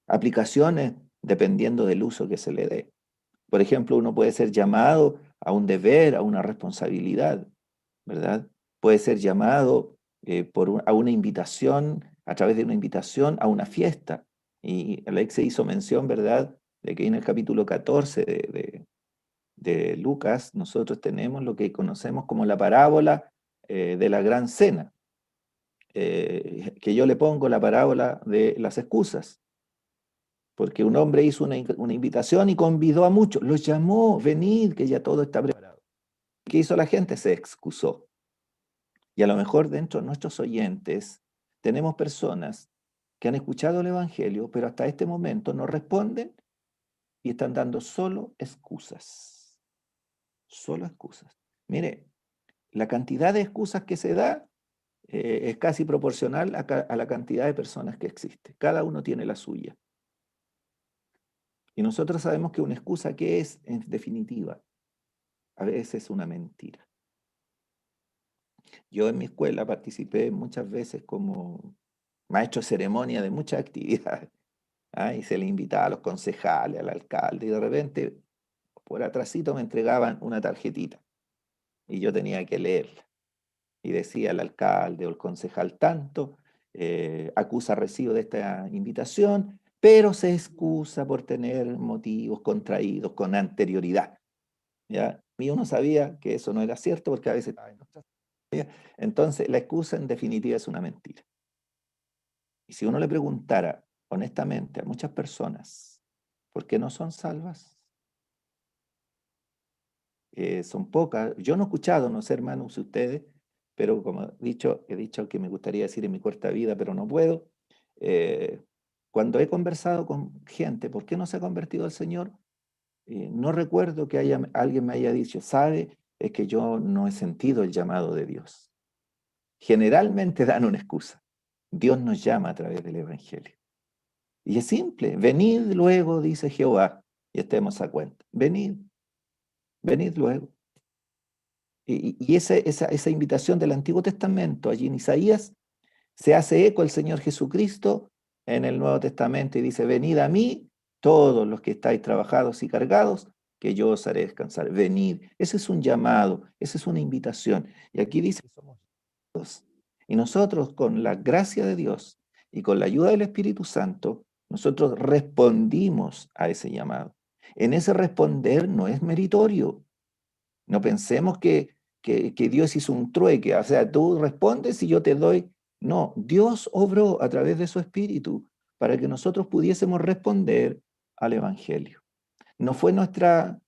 aplicaciones dependiendo del uso que se le dé. Por ejemplo, uno puede ser llamado a un deber, a una responsabilidad, ¿verdad? Puede ser llamado a una invitación, a través de una invitación a una fiesta. Y Alex hizo mención, ¿verdad?, de que en el capítulo 14 de Lucas nosotros tenemos lo que conocemos como la parábola de la gran cena, que yo le pongo la parábola de las excusas. Porque un hombre hizo una invitación y convidó a muchos, los llamó, venid, que ya todo está preparado. ¿Qué hizo la gente? Se excusó. Y a lo mejor dentro de nuestros oyentes tenemos personas que han escuchado el Evangelio, pero hasta este momento no responden y están dando solo excusas. Solo excusas. Mire, la cantidad de excusas que se da es casi proporcional a la cantidad de personas que existe. Cada uno tiene la suya. Y nosotros sabemos que una excusa, ¿qué es en definitiva? A veces es una mentira. Yo en mi escuela participé muchas veces como maestro de ceremonia de muchas actividades. Y se le invitaba a los concejales, al alcalde, y de repente por atrasito me entregaban una tarjetita y yo tenía que leerla. Y decía el alcalde o el concejal tanto, acusa recibo de esta invitación, pero se excusa por tener motivos contraídos con anterioridad. ¿Ya? Y uno sabía que eso no era cierto porque a veces estaba en otra. Entonces, la excusa en definitiva es una mentira. Y si uno le preguntara honestamente a muchas personas por qué no son salvas, son pocas. Yo no he escuchado, no sé, hermanos, si ustedes, pero como he dicho que me gustaría decir en mi corta vida, pero no puedo. Cuando he conversado con gente, ¿por qué no se ha convertido al Señor? No recuerdo que alguien me haya dicho, sabe, es que yo no he sentido el llamado de Dios. Generalmente dan una excusa. Dios nos llama a través del Evangelio. Y es simple, venid luego, dice Jehová, y estemos a cuenta. Venid luego. Y esa invitación del Antiguo Testamento, allí en Isaías, se hace eco el Señor Jesucristo en el Nuevo Testamento y dice, venid a mí, todos los que estáis trabajados y cargados, que yo os haré descansar. Venid. Ese es un llamado, esa es una invitación. Y aquí dice que somos todos. Y nosotros, con la gracia de Dios y con la ayuda del Espíritu Santo, nosotros respondimos a ese llamado. En ese responder no es meritorio. No pensemos que Dios hizo un trueque, o sea, tú respondes y yo te doy. No, Dios obró a través de su Espíritu para que nosotros pudiésemos responder al Evangelio. No fue nuestra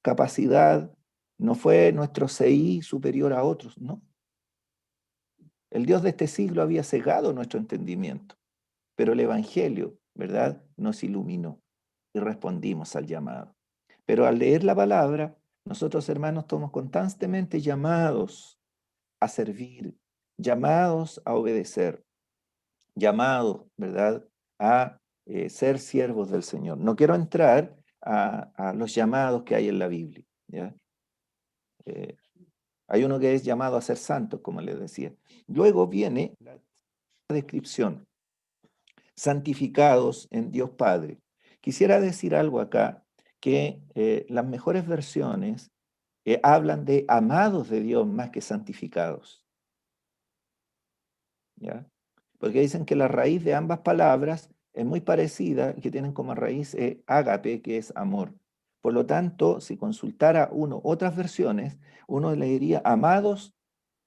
capacidad, no fue nuestro CI superior a otros, no. El Dios de este siglo había cegado nuestro entendimiento, pero el Evangelio, ¿verdad?, nos iluminó y respondimos al llamado. Pero al leer la palabra, nosotros, hermanos, estamos constantemente llamados a servir, llamados a obedecer, llamados, ¿verdad?, a ser siervos del Señor. No quiero entrar a los llamados que hay en la Biblia, ¿ya? Hay uno que es llamado a ser santo, como les decía. Luego viene la descripción, santificados en Dios Padre. Quisiera decir algo acá, que las mejores versiones hablan de amados de Dios más que santificados, ¿ya? Porque dicen que la raíz de ambas palabras es muy parecida, que tienen como raíz ágape, que es amor. Por lo tanto, si consultara uno otras versiones, uno le diría amados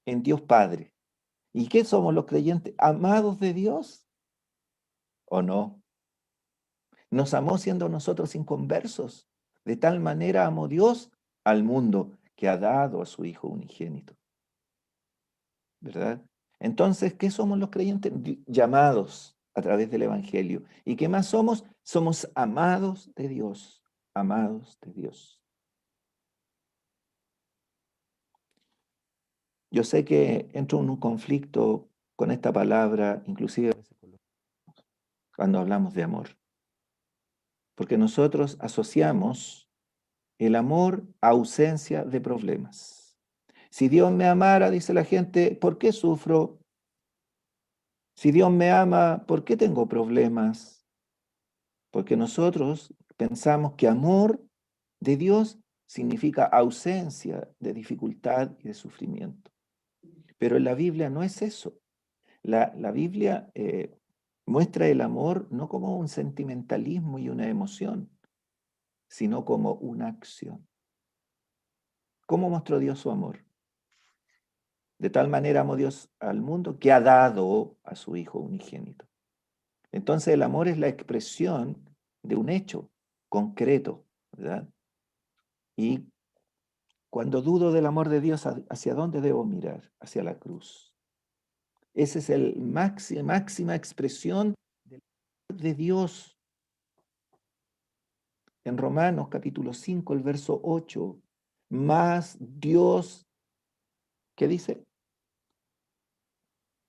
en Dios Padre. ¿Y qué somos los creyentes? ¿Amados de Dios o no? Nos amó siendo nosotros inconversos. De tal manera amó Dios al mundo que ha dado a su Hijo unigénito. ¿Verdad? Entonces, ¿qué somos los creyentes? Llamados a través del Evangelio. ¿Y qué más somos? Somos amados de Dios. Amados de Dios. Yo sé que entro en un conflicto con esta palabra, inclusive cuando hablamos de amor. Porque nosotros asociamos el amor a ausencia de problemas. Si Dios me amara, dice la gente, ¿por qué sufro? Si Dios me ama, ¿por qué tengo problemas? Porque nosotros pensamos que amor de Dios significa ausencia de dificultad y de sufrimiento. Pero en la Biblia no es eso. La Biblia muestra el amor no como un sentimentalismo y una emoción, sino como una acción. ¿Cómo mostró Dios su amor? De tal manera amó Dios al mundo que ha dado a su Hijo unigénito. Entonces el amor es la expresión de un hecho concreto, ¿verdad? Y cuando dudo del amor de Dios, ¿hacia dónde debo mirar? Hacia la cruz. Esa es la máxima expresión del amor de Dios. En Romanos capítulo 5, el verso 8, más Dios, ¿qué dice?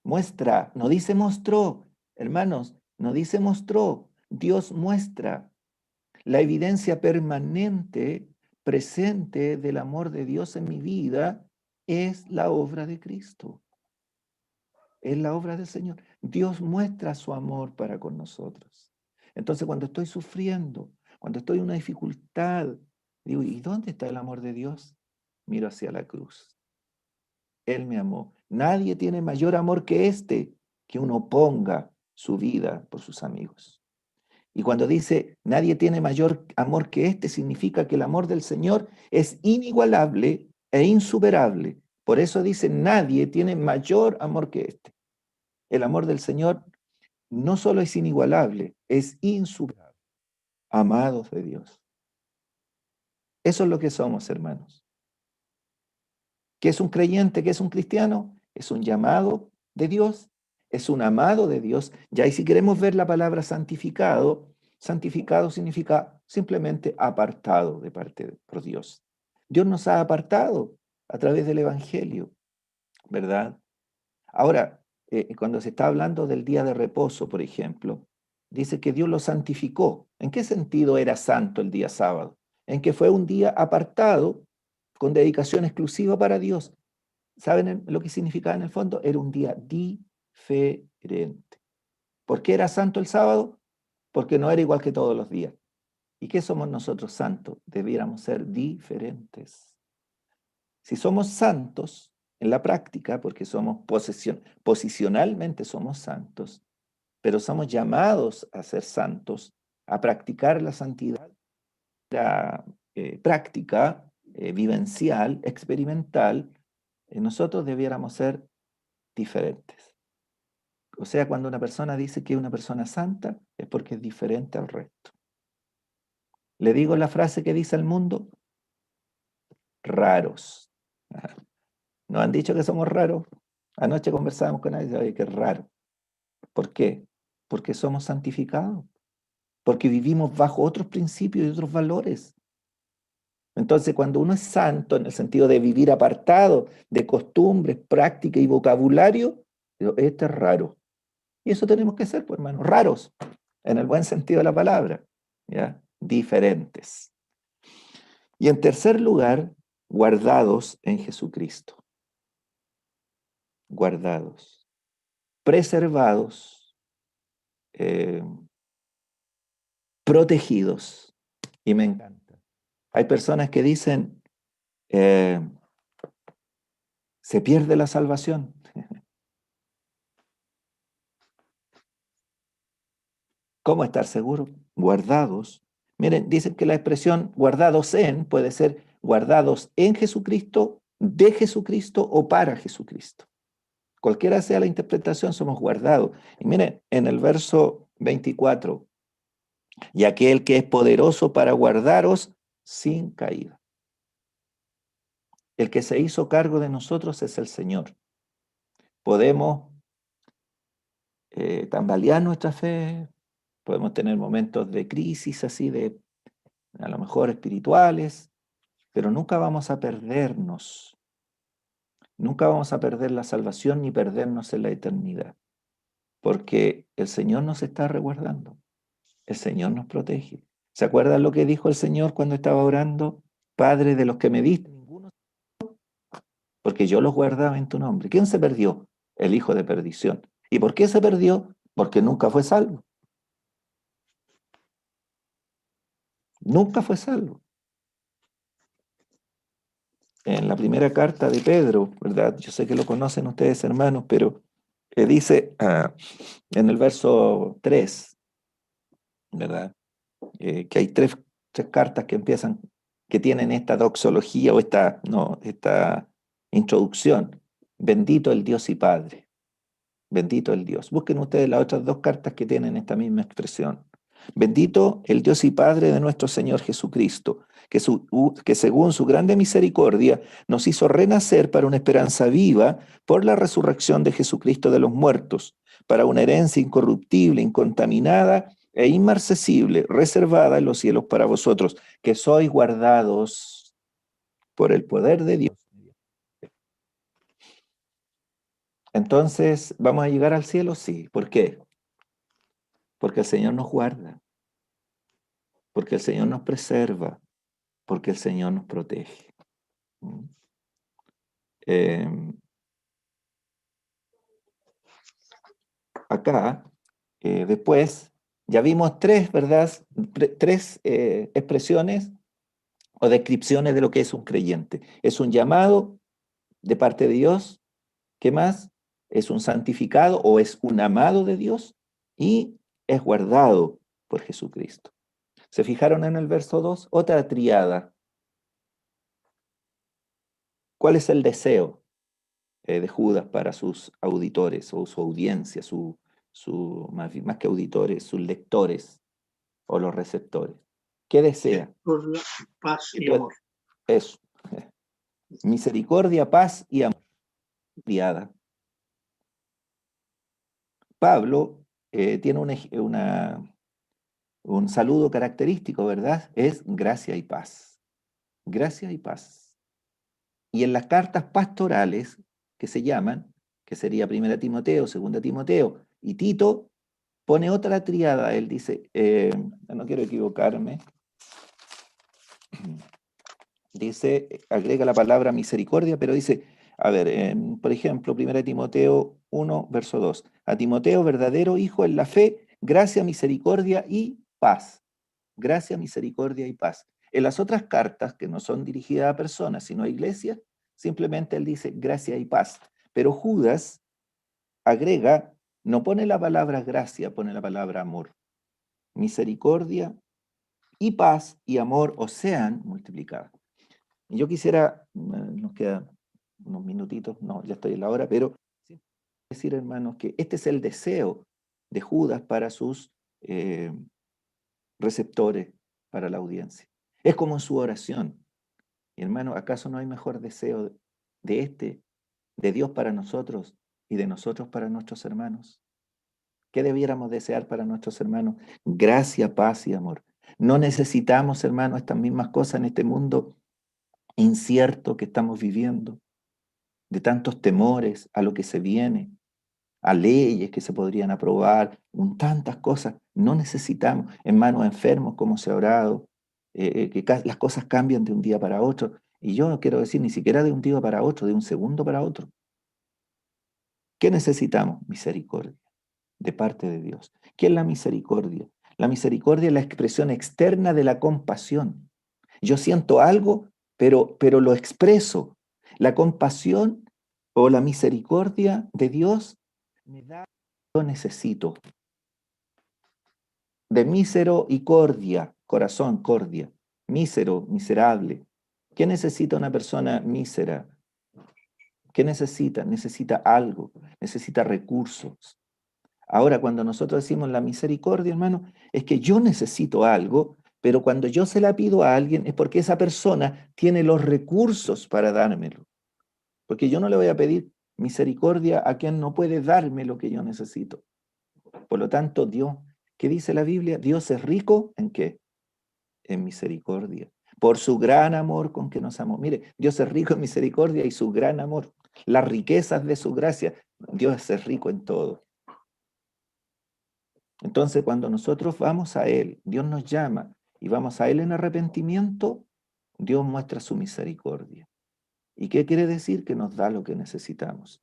Muestra, no dice mostró, hermanos, no dice mostró, Dios muestra la evidencia permanente, presente del amor de Dios en mi vida es la obra de Cristo, es la obra del Señor. Dios muestra su amor para con nosotros. Entonces cuando estoy sufriendo, cuando estoy en una dificultad, digo, ¿y dónde está el amor de Dios? Miro hacia la cruz. Él me amó. Nadie tiene mayor amor que este, que uno ponga su vida por sus amigos. Y cuando dice, nadie tiene mayor amor que este, significa que el amor del Señor es inigualable e insuperable. Por eso dice, nadie tiene mayor amor que este. El amor del Señor no solo es inigualable, es insuperable. Amados de Dios. Eso es lo que somos, hermanos. ¿Qué es un creyente? ¿Qué es un cristiano? Es un llamado de Dios, es un amado de Dios. Ya y si queremos ver la palabra santificado, santificado significa simplemente apartado de parte por Dios. Dios nos ha apartado a través del Evangelio, ¿verdad? Ahora, cuando se está hablando del día de reposo, por ejemplo, dice que Dios lo santificó. ¿En qué sentido era santo el día sábado? En que fue un día apartado con dedicación exclusiva para Dios. ¿Saben lo que significaba en el fondo? Era un día diferente. ¿Por qué era santo el sábado? Porque no era igual que todos los días. ¿Y qué somos nosotros santos? Debiéramos ser diferentes. Si somos santos en la práctica, porque somos posicionalmente somos santos, pero somos llamados a ser santos, a practicar la santidad, la práctica vivencial, experimental, nosotros debiéramos ser diferentes. O sea, cuando una persona dice que es una persona santa, es porque es diferente al resto. Le digo la frase que dice el mundo, raros. Nos han dicho que somos raros. Anoche conversábamos con alguien, oye, que es raro. ¿Por qué? Porque somos santificados. Porque vivimos bajo otros principios y otros valores. Entonces, cuando uno es santo, en el sentido de vivir apartado de costumbres, práctica y vocabulario, este es raro. Y eso tenemos que ser, pues, hermanos, raros, en el buen sentido de la palabra, ¿ya? Diferentes. Y en tercer lugar, guardados en Jesucristo. Guardados, preservados, protegidos. Y me encanta. Hay personas que dicen, se pierde la salvación. ¿Cómo estar seguro? Guardados. Miren, dicen que la expresión guardados en puede ser guardados en Jesucristo, de Jesucristo o para Jesucristo. Cualquiera sea la interpretación, somos guardados. Y miren, en el verso 24, y aquel que es poderoso para guardaros sin caída. El que se hizo cargo de nosotros es el Señor. Podemos tambalear nuestra fe, podemos tener momentos de crisis así, de a lo mejor espirituales, pero nunca vamos a perdernos. Nunca vamos a perder la salvación ni perdernos en la eternidad, porque el Señor nos está resguardando, el Señor nos protege. ¿Se acuerdan lo que dijo el Señor cuando estaba orando? Padre, de los que me diste, ninguno, porque yo los guardaba en tu nombre. ¿Quién se perdió? El hijo de perdición. ¿Y por qué se perdió? Porque nunca fue salvo. Nunca fue salvo. En la primera carta de Pedro, ¿verdad? Yo sé que lo conocen ustedes, hermanos, pero dice en el verso 3, ¿verdad? Que hay tres cartas que empiezan, que tienen esta doxología o esta introducción. Bendito el Dios y Padre. Bendito el Dios. Busquen ustedes las otras dos cartas que tienen esta misma expresión. Bendito el Dios y Padre de nuestro Señor Jesucristo, que según su grande misericordia nos hizo renacer para una esperanza viva por la resurrección de Jesucristo de los muertos, para una herencia incorruptible, incontaminada e inmarcesible, reservada en los cielos para vosotros, que sois guardados por el poder de Dios. Entonces, ¿vamos a llegar al cielo? Sí. ¿Por qué? Porque el Señor nos guarda, porque el Señor nos preserva, porque el Señor nos protege. Acá, después, ya vimos tres, ¿verdad? Tres expresiones o descripciones de lo que es un creyente. Es un llamado de parte de Dios. ¿Qué más? Es un santificado o es un amado de Dios y es guardado por Jesucristo. ¿Se fijaron en el verso 2? Otra triada. ¿Cuál es el deseo de Judas para sus auditores o su audiencia, más que auditores, sus lectores o los receptores? ¿Qué desea? Por la paz y amor. Eso. Misericordia, paz y amor. Triada. Pablo tiene un saludo característico, ¿verdad? Es gracia y paz. Gracia y paz. Y en las cartas pastorales que se llaman, que sería 1 Timoteo, 2 Timoteo y Tito, pone otra triada. Él dice, no quiero equivocarme, dice, agrega la palabra misericordia, pero dice, a ver, por ejemplo, 1 Timoteo 1, verso 2, a Timoteo, verdadero hijo en la fe, gracia, misericordia y paz. Gracia, misericordia y paz. En las otras cartas, que no son dirigidas a personas, sino a iglesias, simplemente él dice gracia y paz. Pero Judas agrega, no pone la palabra gracia, pone la palabra amor. Misericordia y paz y amor o sean multiplicadas. Y yo quisiera, nos quedan unos minutitos, no, ya estoy en la hora, pero decir, hermanos, que este es el deseo de Judas para sus receptores, para la audiencia. Es como en su oración. Y hermano, ¿acaso no hay mejor deseo de Dios para nosotros y de nosotros para nuestros hermanos? ¿Qué debiéramos desear para nuestros hermanos? Gracia, paz y amor. No necesitamos, hermano, estas mismas cosas en este mundo incierto que estamos viviendo, de tantos temores a lo que se viene, a leyes que se podrían aprobar, tantas cosas. No necesitamos, hermanos enfermos como se ha orado, las cosas cambian de un día para otro. Y yo no quiero decir ni siquiera de un día para otro, de un segundo para otro. ¿Qué necesitamos? Misericordia de parte de Dios. ¿Qué es la misericordia? La misericordia es la expresión externa de la compasión. Yo siento algo, pero lo expreso. La compasión o la misericordia de Dios me da lo que yo necesito. De mísero y cordia, corazón, cordia. Mísero, miserable. ¿Qué necesita una persona mísera? ¿Qué necesita? Necesita algo, necesita recursos. Ahora, cuando nosotros decimos la misericordia, hermano, es que yo necesito algo, pero cuando yo se la pido a alguien es porque esa persona tiene los recursos para dármelo. Porque yo no le voy a pedir misericordia a quien no puede darme lo que yo necesito. Por lo tanto, Dios, ¿qué dice la Biblia? Dios es rico ¿en qué? En misericordia. Por su gran amor con que nos amó. Mire, Dios es rico en misericordia y su gran amor. Las riquezas de su gracia. Dios es rico en todo. Entonces, cuando nosotros vamos a Él, Dios nos llama y vamos a Él en arrepentimiento, Dios muestra su misericordia. ¿Y qué quiere decir? Que nos da lo que necesitamos.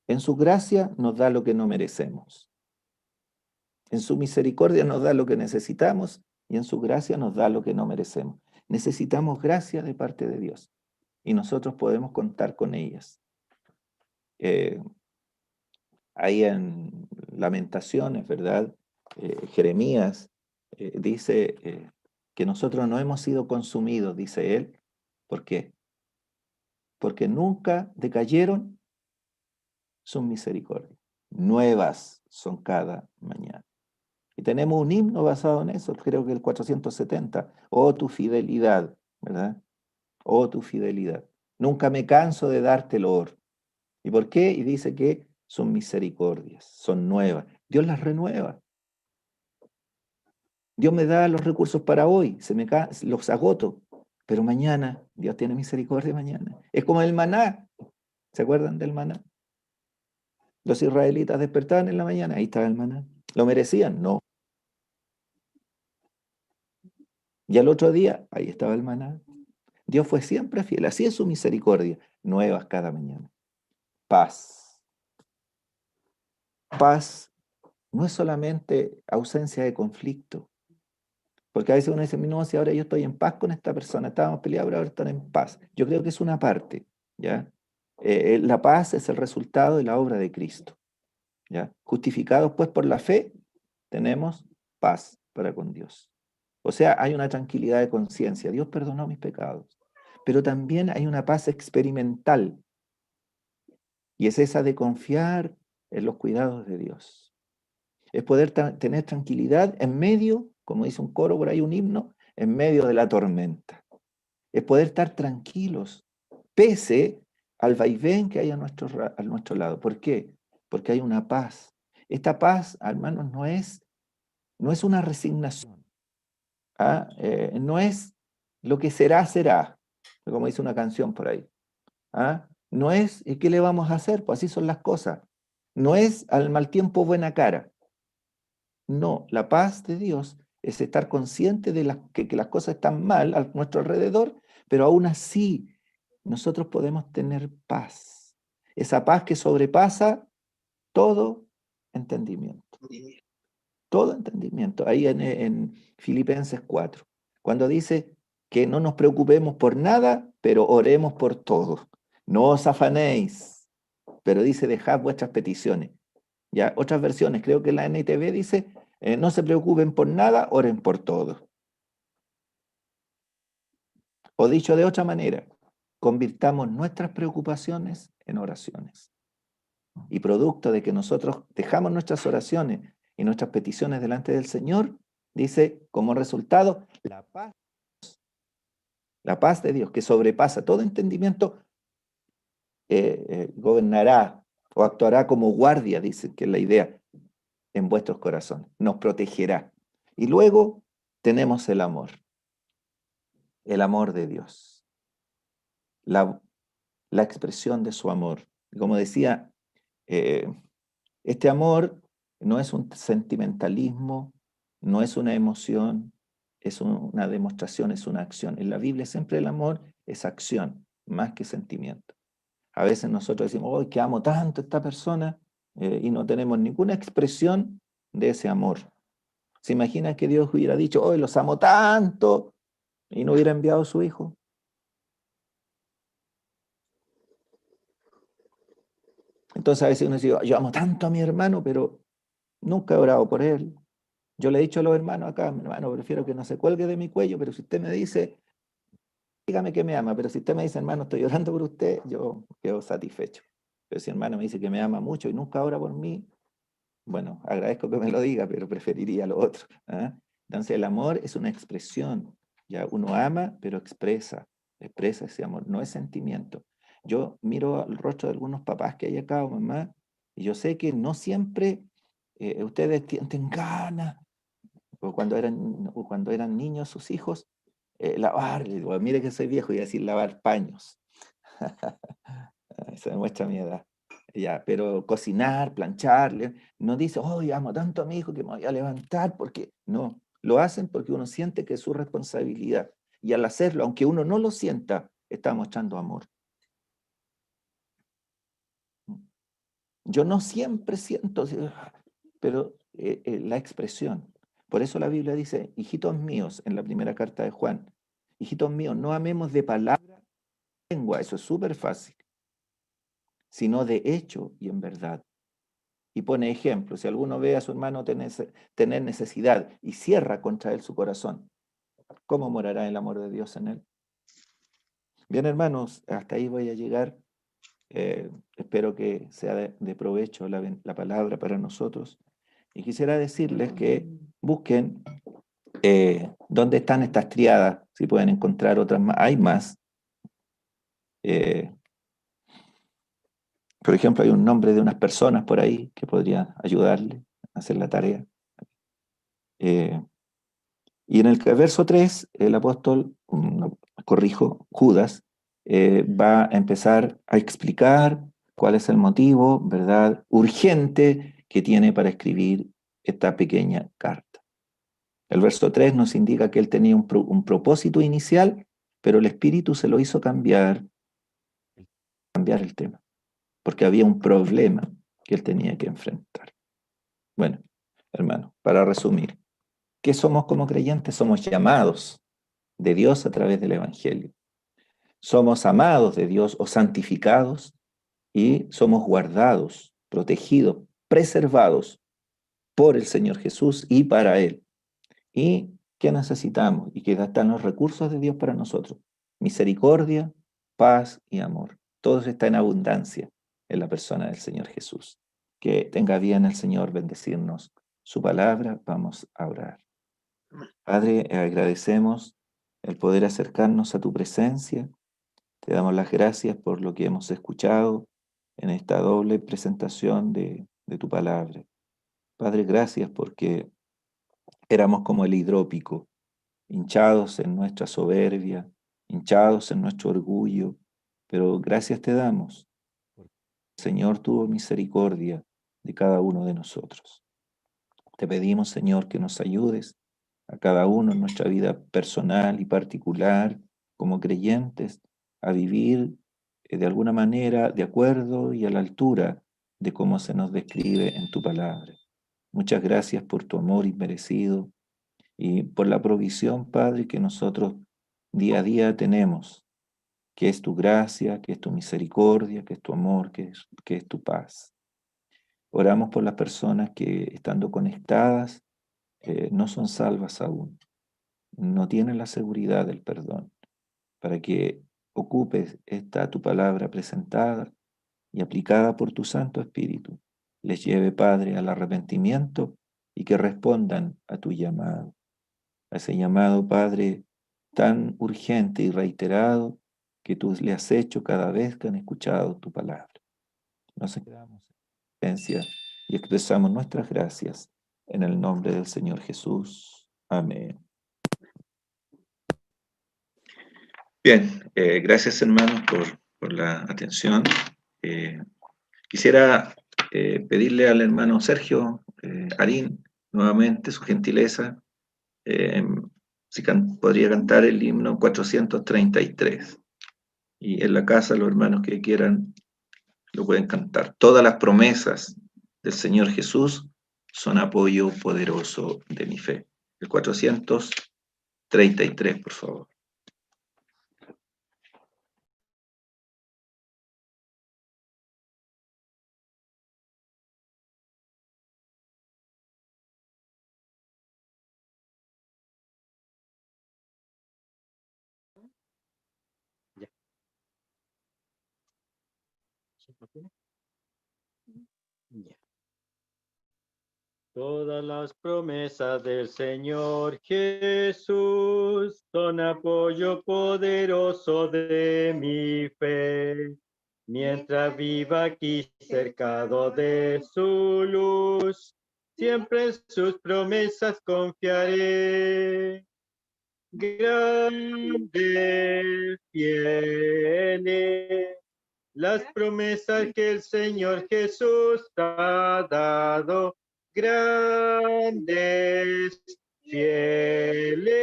En su gracia nos da lo que no merecemos. En su misericordia nos da lo que necesitamos y en su gracia nos da lo que no merecemos. Necesitamos gracia de parte de Dios y nosotros podemos contar con ellas. Ahí en Lamentaciones, ¿verdad? Jeremías dice que nosotros no hemos sido consumidos, dice él. ¿Por qué? Porque nunca decayeron sus misericordias. Nuevas son cada mañana. Y tenemos un himno basado en eso, creo que el 470. Oh, tu fidelidad, ¿verdad? Oh, tu fidelidad. Nunca me canso de darte loor. ¿Y por qué? Y dice que son misericordias, son nuevas. Dios las renueva. Dios me da los recursos para hoy, los agoto, pero mañana, Dios tiene misericordia mañana. Es como el maná. ¿Se acuerdan del maná? Los israelitas despertaban en la mañana, ahí estaba el maná. ¿Lo merecían? No. Y al otro día, ahí estaba el maná. Dios fue siempre fiel, así es su misericordia, nuevas cada mañana. Paz. Paz no es solamente ausencia de conflicto, porque a veces uno dice, no, si ahora yo estoy en paz con esta persona, estábamos peleados, pero ahora están en paz. Yo creo que es una parte, ¿ya? La paz es el resultado de la obra de Cristo, ¿ya? Justificados pues por la fe, tenemos paz para con Dios. O sea, hay una tranquilidad de conciencia. Dios perdonó mis pecados. Pero también hay una paz experimental, y es esa de confiar en los cuidados de Dios. Es poder tener tranquilidad en medio, como dice un coro por ahí, un himno, en medio de la tormenta. Es poder estar tranquilos, pese al vaivén que hay a nuestro lado. ¿Por qué? Porque hay una paz. Esta paz, hermanos, no es una resignación. No es lo que será, será, como dice una canción por ahí. No es, ¿y qué le vamos a hacer? Pues así son las cosas. No es al mal tiempo buena cara. No, la paz de Dios es estar consciente de que las cosas están mal a nuestro alrededor, pero aún así nosotros podemos tener paz. Esa paz que sobrepasa todo entendimiento. Todo entendimiento. Ahí en Filipenses 4, cuando dice que no nos preocupemos por nada, pero oremos por todo. No os afanéis, pero dice dejad vuestras peticiones. Ya, otras versiones, creo que la NTV dice, no se preocupen por nada, oren por todo. O dicho de otra manera, convirtamos nuestras preocupaciones en oraciones. Y producto de que nosotros dejamos nuestras oraciones y nuestras peticiones delante del Señor, dice como resultado, la paz de Dios que sobrepasa todo entendimiento, gobernará o actuará como guardia, dice que es la idea, en vuestros corazones, nos protegerá. Y luego tenemos el amor de Dios. la expresión de su amor. Como decía, este amor no es un sentimentalismo, no es una emoción, es una demostración, es una acción. En la Biblia siempre el amor es acción, más que sentimiento. A veces nosotros decimos, oh, que amo tanto a esta persona, y no tenemos ninguna expresión de ese amor. ¿Se imagina que Dios hubiera dicho, oh, los amo tanto, y no hubiera enviado a su hijo? Entonces a veces uno dice, yo amo tanto a mi hermano, pero nunca he orado por él. Yo le he dicho a los hermanos acá, mi hermano, prefiero que no se cuelgue de mi cuello, pero si usted me dice, dígame que me ama, pero si usted me dice, hermano, estoy orando por usted, yo quedo satisfecho. Pero si hermano me dice que me ama mucho y nunca ora por mí, bueno, agradezco que me lo diga, pero preferiría lo otro. ¿Ah? Entonces el amor es una expresión. Ya uno ama, pero expresa ese amor, no es sentimiento. Yo miro el rostro de algunos papás que hay acá o mamá, y yo sé que no siempre ustedes tienen ganas, o cuando eran niños sus hijos, lavar, digo, mire que soy viejo y decir lavar paños. Eso demuestra mi edad. Ya, pero cocinar, plancharle, no dice, oh, amo tanto a mi hijo que me voy a levantar, porque no, lo hacen porque uno siente que es su responsabilidad. Y al hacerlo, aunque uno no lo sienta, está mostrando amor. Yo no siempre siento, pero la expresión. Por eso la Biblia dice, hijitos míos, en la primera carta de Juan, hijitos míos, no amemos de palabra, lengua, eso es súper fácil, sino de hecho y en verdad. Y pone ejemplo, si alguno ve a su hermano tener necesidad y cierra contra él su corazón, ¿cómo morará el amor de Dios en él? Bien, hermanos, hasta ahí voy a llegar. Espero que sea de provecho la palabra para nosotros. Y quisiera decirles que busquen dónde están estas triadas, si pueden encontrar otras más. Hay más. Por ejemplo, hay un nombre de unas personas por ahí que podrían ayudarle a hacer la tarea. Y en el verso 3, el apóstol, corrijo, Judas, va a empezar a explicar cuál es el motivo, ¿verdad?, urgente que tiene para escribir esta pequeña carta. El verso 3 nos indica que él tenía un propósito inicial, pero el Espíritu se lo hizo cambiar el tema, porque había un problema que él tenía que enfrentar. Bueno, hermano, para resumir, ¿qué somos como creyentes? Somos llamados de Dios a través del Evangelio. Somos amados de Dios o santificados y somos guardados, protegidos, preservados por el Señor Jesús y para Él. ¿Y qué necesitamos? Y que están los recursos de Dios para nosotros. Misericordia, paz y amor. Todo está en abundancia en la persona del Señor Jesús. Que tenga bien el Señor bendecirnos su palabra. Vamos a orar. Padre, agradecemos el poder acercarnos a tu presencia. Te damos las gracias por lo que hemos escuchado en esta doble presentación de tu palabra. Padre, gracias porque éramos como el hidrópico, hinchados en nuestra soberbia, hinchados en nuestro orgullo, pero gracias te damos. El Señor tuvo misericordia de cada uno de nosotros. Te pedimos, Señor, que nos ayudes a cada uno en nuestra vida personal y particular, como creyentes, a vivir de alguna manera de acuerdo y a la altura de cómo se nos describe en tu palabra. Muchas gracias por tu amor inmerecido y por la provisión, Padre, que nosotros día a día tenemos, que es tu gracia, que es tu misericordia, que es tu amor, que es tu paz. Oramos por las personas que, estando conectadas, no son salvas aún, no tienen la seguridad del perdón, para que ocupes esta tu palabra presentada y aplicada por tu Santo Espíritu, les lleve, Padre, al arrepentimiento y que respondan a tu llamado, a ese llamado, Padre, tan urgente y reiterado que tú le has hecho cada vez que han escuchado tu palabra. Nos quedamos en presencia y expresamos nuestras gracias en el nombre del Señor Jesús. Amén. Bien, gracias hermanos por la atención. Quisiera pedirle al hermano Sergio Arín nuevamente su gentileza, si podría cantar el himno 433. Y en la casa los hermanos que quieran lo pueden cantar. Todas las promesas del Señor Jesús son apoyo poderoso de mi fe. El 433, por favor. Ya. Todas las promesas del Señor Jesús son apoyo poderoso de mi fe. Mientras viva aquí cercado de su luz, siempre en sus promesas confiaré. Grandes, fieles, las promesas que el Señor Jesús ha dado, grandes, fieles,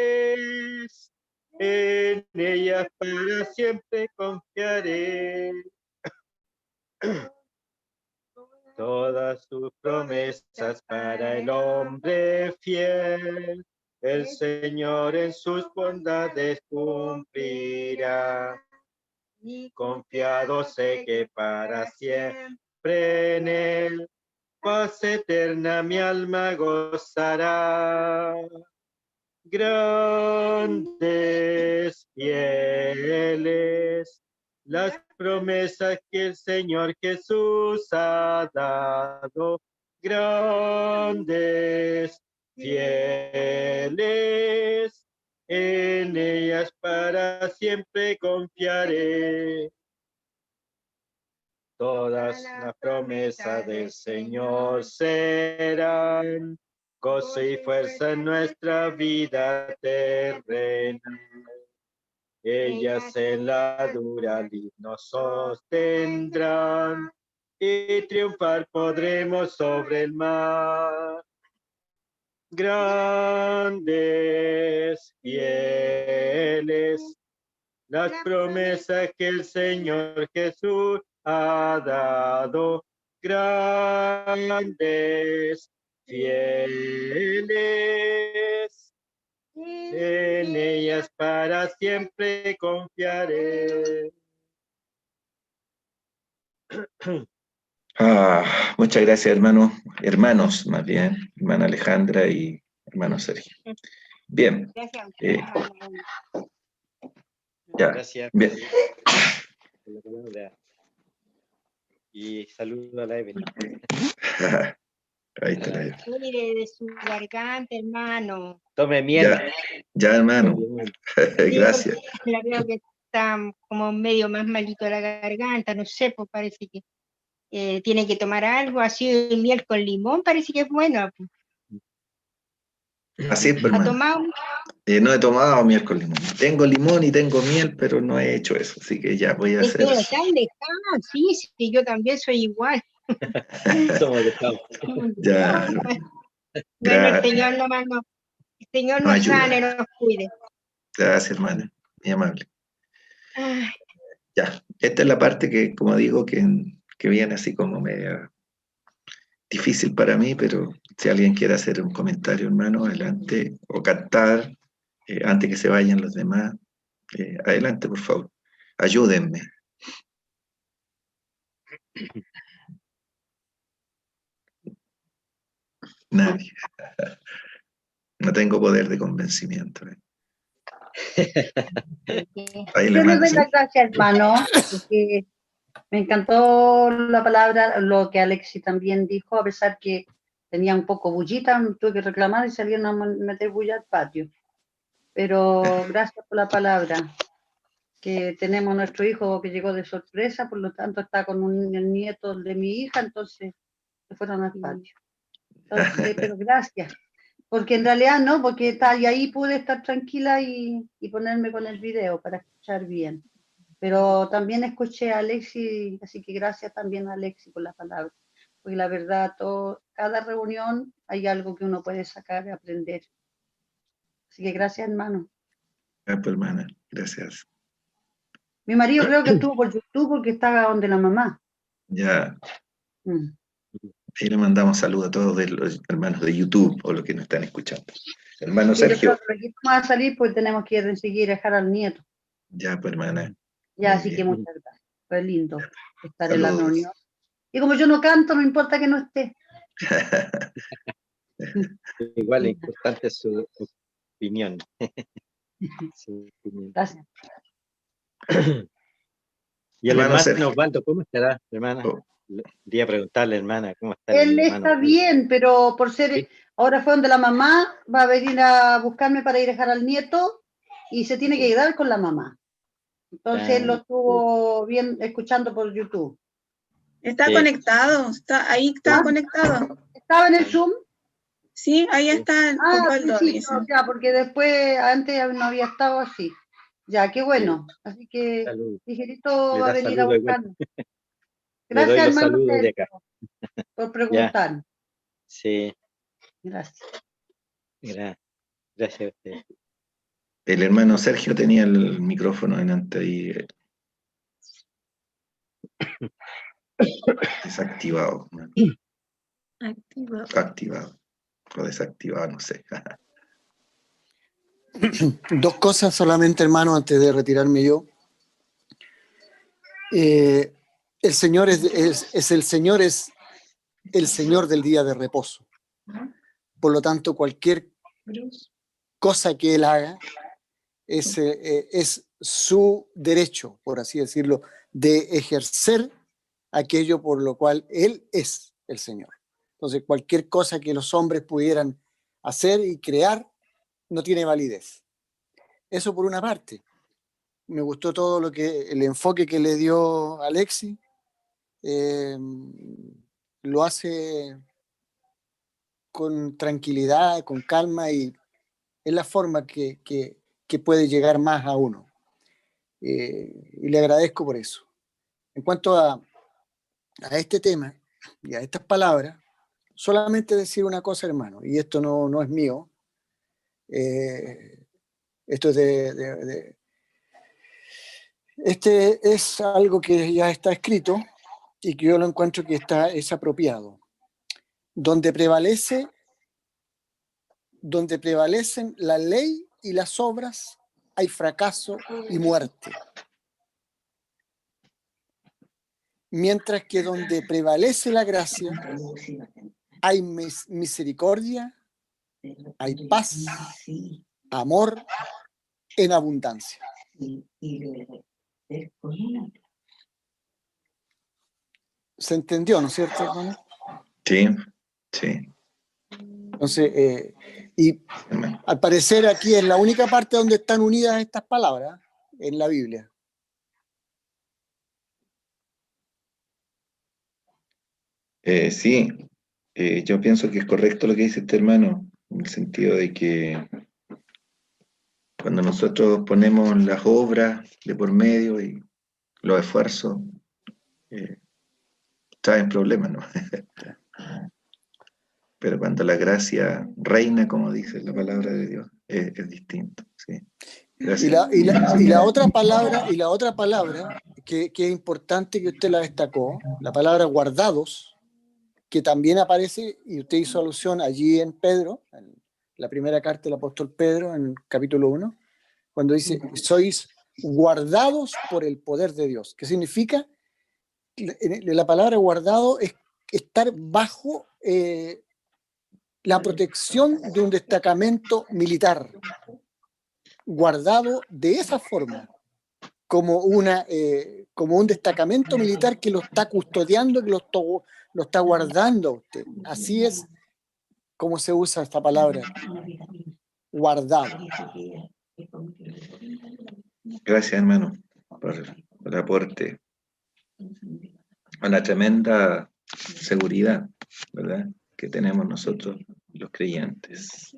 en ellas para siempre confiaré. Todas sus promesas para el hombre fiel, el Señor en sus bondades cumplirá. Y confiado sé que para siempre en él, paz eterna mi alma gozará. Grandes, fieles, las promesas que el Señor Jesús ha dado. Grandes, fieles, en ellas para siempre confiaré. Todas las promesas del Señor serán gozo y fuerza en nuestra vida terrena. Ellas en la dura lid nos sostendrán y triunfar podremos sobre el mar. Grandes, fieles, las promesas que el Señor Jesús ha dado, grandes, fieles, en ellas para siempre confiaré. Muchas gracias, hermanos, más bien, hermana Alejandra y hermano Sergio. Bien. Gracias. Ya. Gracias. Bien. Y saludo a la Evelyn. Ahí está la Evelyn. Cuide de su garganta, hermano. Tome miel. Ya, hermano. Gracias. La veo que está como medio más malito la garganta, no sé, pues parece que tiene que tomar algo, así de miel con limón, parece que es bueno. Así es, ¿Ha hermano. tomado? No he tomado miel con limón. Tengo limón y tengo miel, pero no he hecho eso, así que ya voy a Es hacer que eso. están lejanos, sí, yo también soy igual. Somos de campo. Ya. Bueno, el Gracias. Señor el Señor Nos nos ayuda. sane, nos cuide. Gracias, hermana. Muy amable. Ay, Ya. Esta es la parte que, como digo, que viene así como media difícil para mí, pero si alguien quiere hacer un comentario, hermano, adelante, o cantar, antes que se vayan los demás, adelante, por favor. Ayúdenme. Nadie. No tengo poder de convencimiento. Ahí le Yo le mando, doy ¿sí? las gracias, hermano, porque me encantó la palabra, lo que Alexi también dijo, a pesar que tenía un poco bullita, tuve que reclamar y salieron a meter bulla al patio. Pero gracias por la palabra, que tenemos nuestro hijo que llegó de sorpresa, por lo tanto está con el nieto de mi hija, entonces se fueron al patio. Entonces, pero gracias. Porque en realidad no, porque y ahí pude estar tranquila y ponerme con el video para escuchar bien. Pero también escuché a Alexi, así que gracias también a Alexi por la palabra. Porque la verdad, cada reunión hay algo que uno puede sacar y aprender. Así que gracias, hermano. Pues, hermana, gracias. Mi marido creo que estuvo por YouTube porque estaba donde la mamá. Ya, Mm. ahí le mandamos saludos a todos de los hermanos de YouTube o los que nos están escuchando. Hermano Sí, yo Sergio. creo que aquí vamos a salir porque tenemos que seguir a dejar al nieto. Ya, pues, hermana. Ya, Muy así que bien. muchas gracias. Fue lindo estar en la Saludos. reunión. Y como yo no canto, no importa que no esté. Igual es importante su opinión. Su opinión. Gracias. Y el Hermano hermano Sergio. Osvaldo, ¿cómo estará, hermana? Oh, Quería preguntarle, hermana, ¿cómo está el Él hermano? está bien, pero por ser, Sí. ahora fue donde la mamá va a venir a buscarme para ir a dejar al nieto y se tiene que quedar con la mamá. Entonces él lo estuvo bien escuchando por YouTube. Está Sí. conectado, ahí está Ah. conectado. ¿Estaba en el Zoom? Sí, ahí está Osvaldo. Sí, dice. no, ya, porque después, antes no había estado así. Ya, qué bueno. Así que Saludos. ligerito Le va a da venir a saludo igual. buscarme. Le doy Gracias, los hermano saludos de acá. Sergio, por preguntar. Sí, Gracias. gracias a usted. el hermano Sergio tenía el micrófono delante ahí desactivado. ¿No? Activado. O desactivado, no sé. Dos cosas solamente, hermano, antes de retirarme yo. El Señor es el Señor del día de reposo. Por lo tanto, cualquier cosa que Él haga es su derecho, por así decirlo, de ejercer aquello por lo cual Él es el Señor. Entonces, cualquier cosa que los hombres pudieran hacer y crear no tiene validez. Eso por una parte. Me gustó todo el enfoque que le dio Alexi. Lo hace con tranquilidad, con calma, y es la forma que puede llegar más a uno. Y le agradezco por eso. En cuanto a este tema y a estas palabras, solamente decir una cosa, hermano, y esto no es mío. Esto es Este es algo que ya está escrito y que yo lo encuentro que es apropiado. Donde prevalecen la ley y las obras, hay fracaso y muerte. Mientras que donde prevalece la gracia, hay misericordia, hay paz, amor en abundancia. ¿Se entendió, no es cierto, hermano? Sí, sí. Entonces, y al parecer aquí es la única parte donde están unidas estas palabras en la Biblia. Sí, yo pienso que es correcto lo que dice este hermano, en el sentido de que cuando nosotros ponemos las obras de por medio y los esfuerzos, traen problemas, ¿no? Pero cuando la gracia reina, como dice la palabra de Dios, es distinto. ¿Sí? Y la otra palabra que es importante, que usted la destacó, la palabra guardados, que también aparece, y usted hizo alusión allí en Pedro, en la primera carta del apóstol Pedro, en el capítulo 1, cuando dice, sois guardados por el poder de Dios. ¿Qué significa? La palabra guardado es estar bajo la protección de un destacamento militar, guardado de esa forma, como un destacamento militar que lo está custodiando, que lo está guardando a usted. Así es como se usa esta palabra, guardado. Gracias, hermano, por el aporte a la tremenda seguridad, ¿verdad?, que tenemos nosotros los creyentes.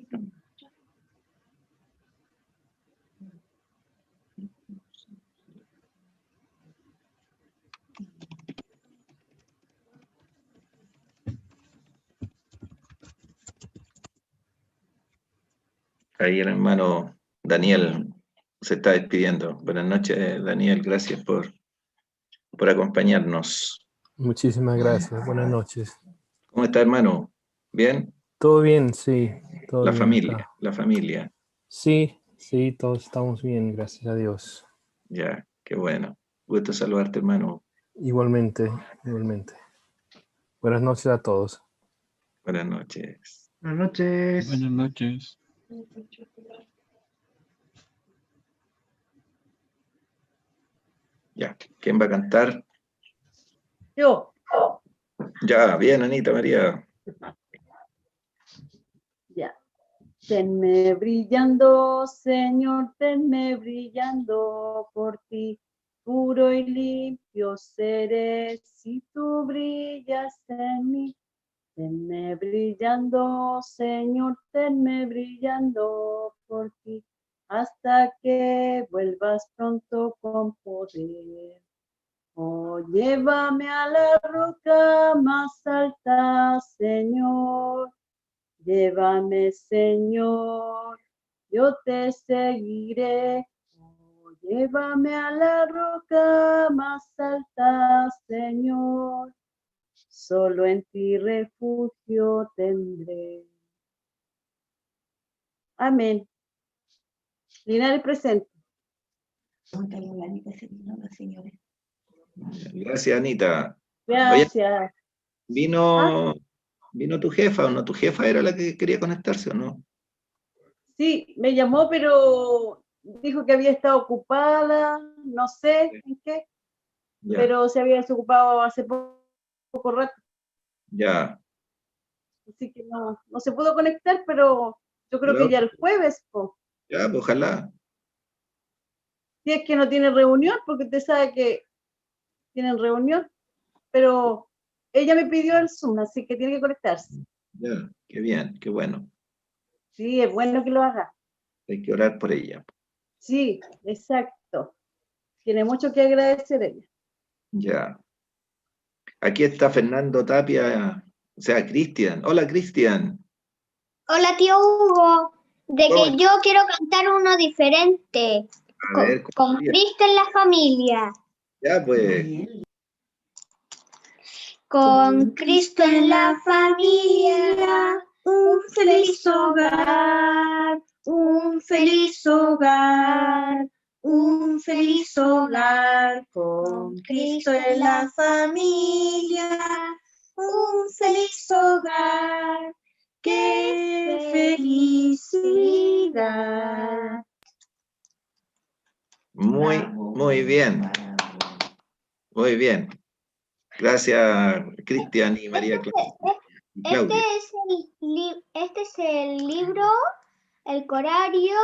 Ahí el hermano Daniel se está despidiendo. Buenas noches, Daniel, gracias por acompañarnos. Muchísimas gracias. Buenas noches. ¿Cómo está, hermano? ¿Bien? Todo bien, sí. Todo La bien familia, acá. la familia. Sí, sí, todos estamos bien, gracias a Dios. Ya, qué bueno. Gusto saludarte, hermano. Igualmente, igualmente. Buenas noches a todos. Buenas noches. Buenas noches. Buenas noches. Ya, ¿quién va a cantar? Yo. Ya, bien, Anita María. Ya. Tenme brillando, Señor, tenme brillando por ti. Puro y limpio seré si tú brillas en mí. Tenme brillando, Señor, tenme brillando por ti, hasta que vuelvas pronto con poder. Oh, llévame a la roca más alta, Señor. Llévame, Señor, yo te seguiré. Oh, llévame a la roca más alta, Señor. Solo en ti refugio tendré. Amén. Linares presente. Gracias, Anita. Oye, Gracias. ¿vino tu jefa o no? ¿Tu jefa era la que quería conectarse o no? Sí, me llamó, pero dijo que había estado ocupada, no sé en qué, Ya, pero se había desocupado hace poco rato, ya. así que no se pudo conectar, pero yo creo que Pero- ya el jueves, po. ya, pues, ojalá. Si es que no tiene reunión, porque usted sabe que tienen reunión, pero ella me pidió el Zoom, así que tiene que conectarse. Ya, qué bien, qué bueno. Sí, es bueno que lo haga. Hay que orar por ella. Sí, exacto. Tiene mucho que agradecer ella. Ya. Aquí está Fernando Tapia, o sea, Cristian. Hola, Cristian. Hola, tío Hugo. De ¿Cómo que yo quiero cantar uno diferente. A ver, Con Cristo en la familia. ya, pues. Con Cristo en la familia. Un feliz hogar. Un feliz hogar. Un feliz hogar. Con Cristo en la familia. Un feliz hogar. ¡Qué felicidad! Muy bien. Muy bien. Gracias, Cristian y María Claudia. Este es el libro, el corario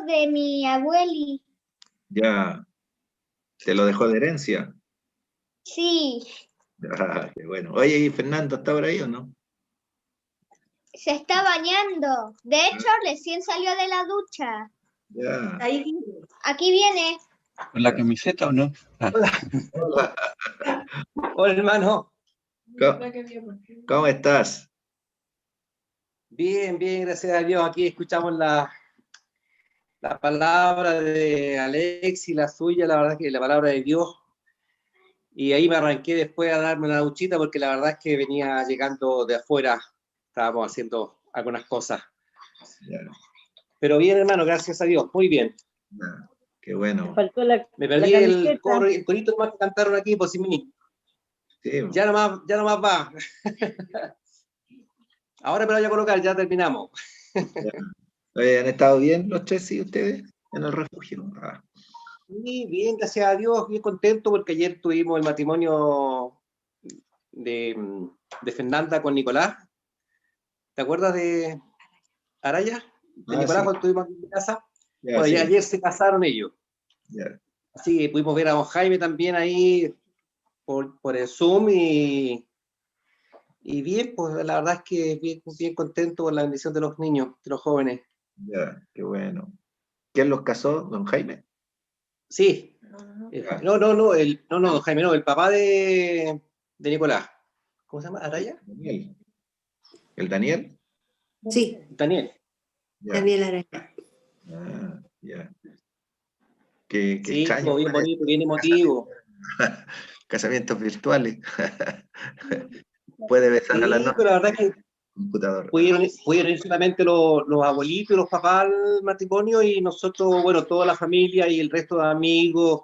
de mi abueli. Ya. ¿Te lo dejó de herencia? Sí, Ah, qué bueno. Oye, ¿y Fernando está por ahí o no? se está bañando. De hecho, recién salió de la ducha. Ya. Ahí viene. Aquí viene. ¿Con la camiseta o no? Ah. Hola. Hola, hermano. ¿Cómo estás? Bien, bien, gracias a Dios. Aquí escuchamos la palabra de Alexis, la suya, la verdad que la palabra de Dios. Y ahí me arranqué después a darme una duchita porque la verdad es que venía llegando de afuera. Estábamos haciendo algunas cosas. Ya. Pero bien, hermano, gracias a Dios. Muy bien. Ya. Qué bueno. Faltó la Me perdí el corito más que cantaron aquí, por si me... Sí. Ya nomás va. Ahora me lo voy a colocar, ya terminamos. Ya. Oye, ¿han estado bien los tres y ustedes en el refugio? Ah. Sí, bien, gracias a Dios, bien contento porque ayer tuvimos el matrimonio de Fernanda con Nicolás. ¿Te acuerdas de Araya? De Nicolás, Sí. cuando estuvimos aquí en casa. Ya, Bueno, sí. ayer se casaron ellos. Ya. Así que pudimos ver a don Jaime también ahí por el Zoom y Y bien, pues la verdad es que bien contento con la bendición de los niños, de los jóvenes. Ya, qué bueno. ¿Quién los casó? ¿Don Jaime? Sí. Ya. No, don Jaime, no, el papá de Nicolás. ¿Cómo se llama? ¿Araya? Daniel. ¿El Daniel? Sí, Daniel. Ya. Daniel Araya. Ah, ya. Qué Sí, extraño. todo bien bonito, bien emotivo. Casamientos virtuales. Puede besar Sí, a la novia pero la verdad es que computador. pudieron ir solamente los abuelitos y los papás al matrimonio y nosotros, bueno, toda la familia y el resto de amigos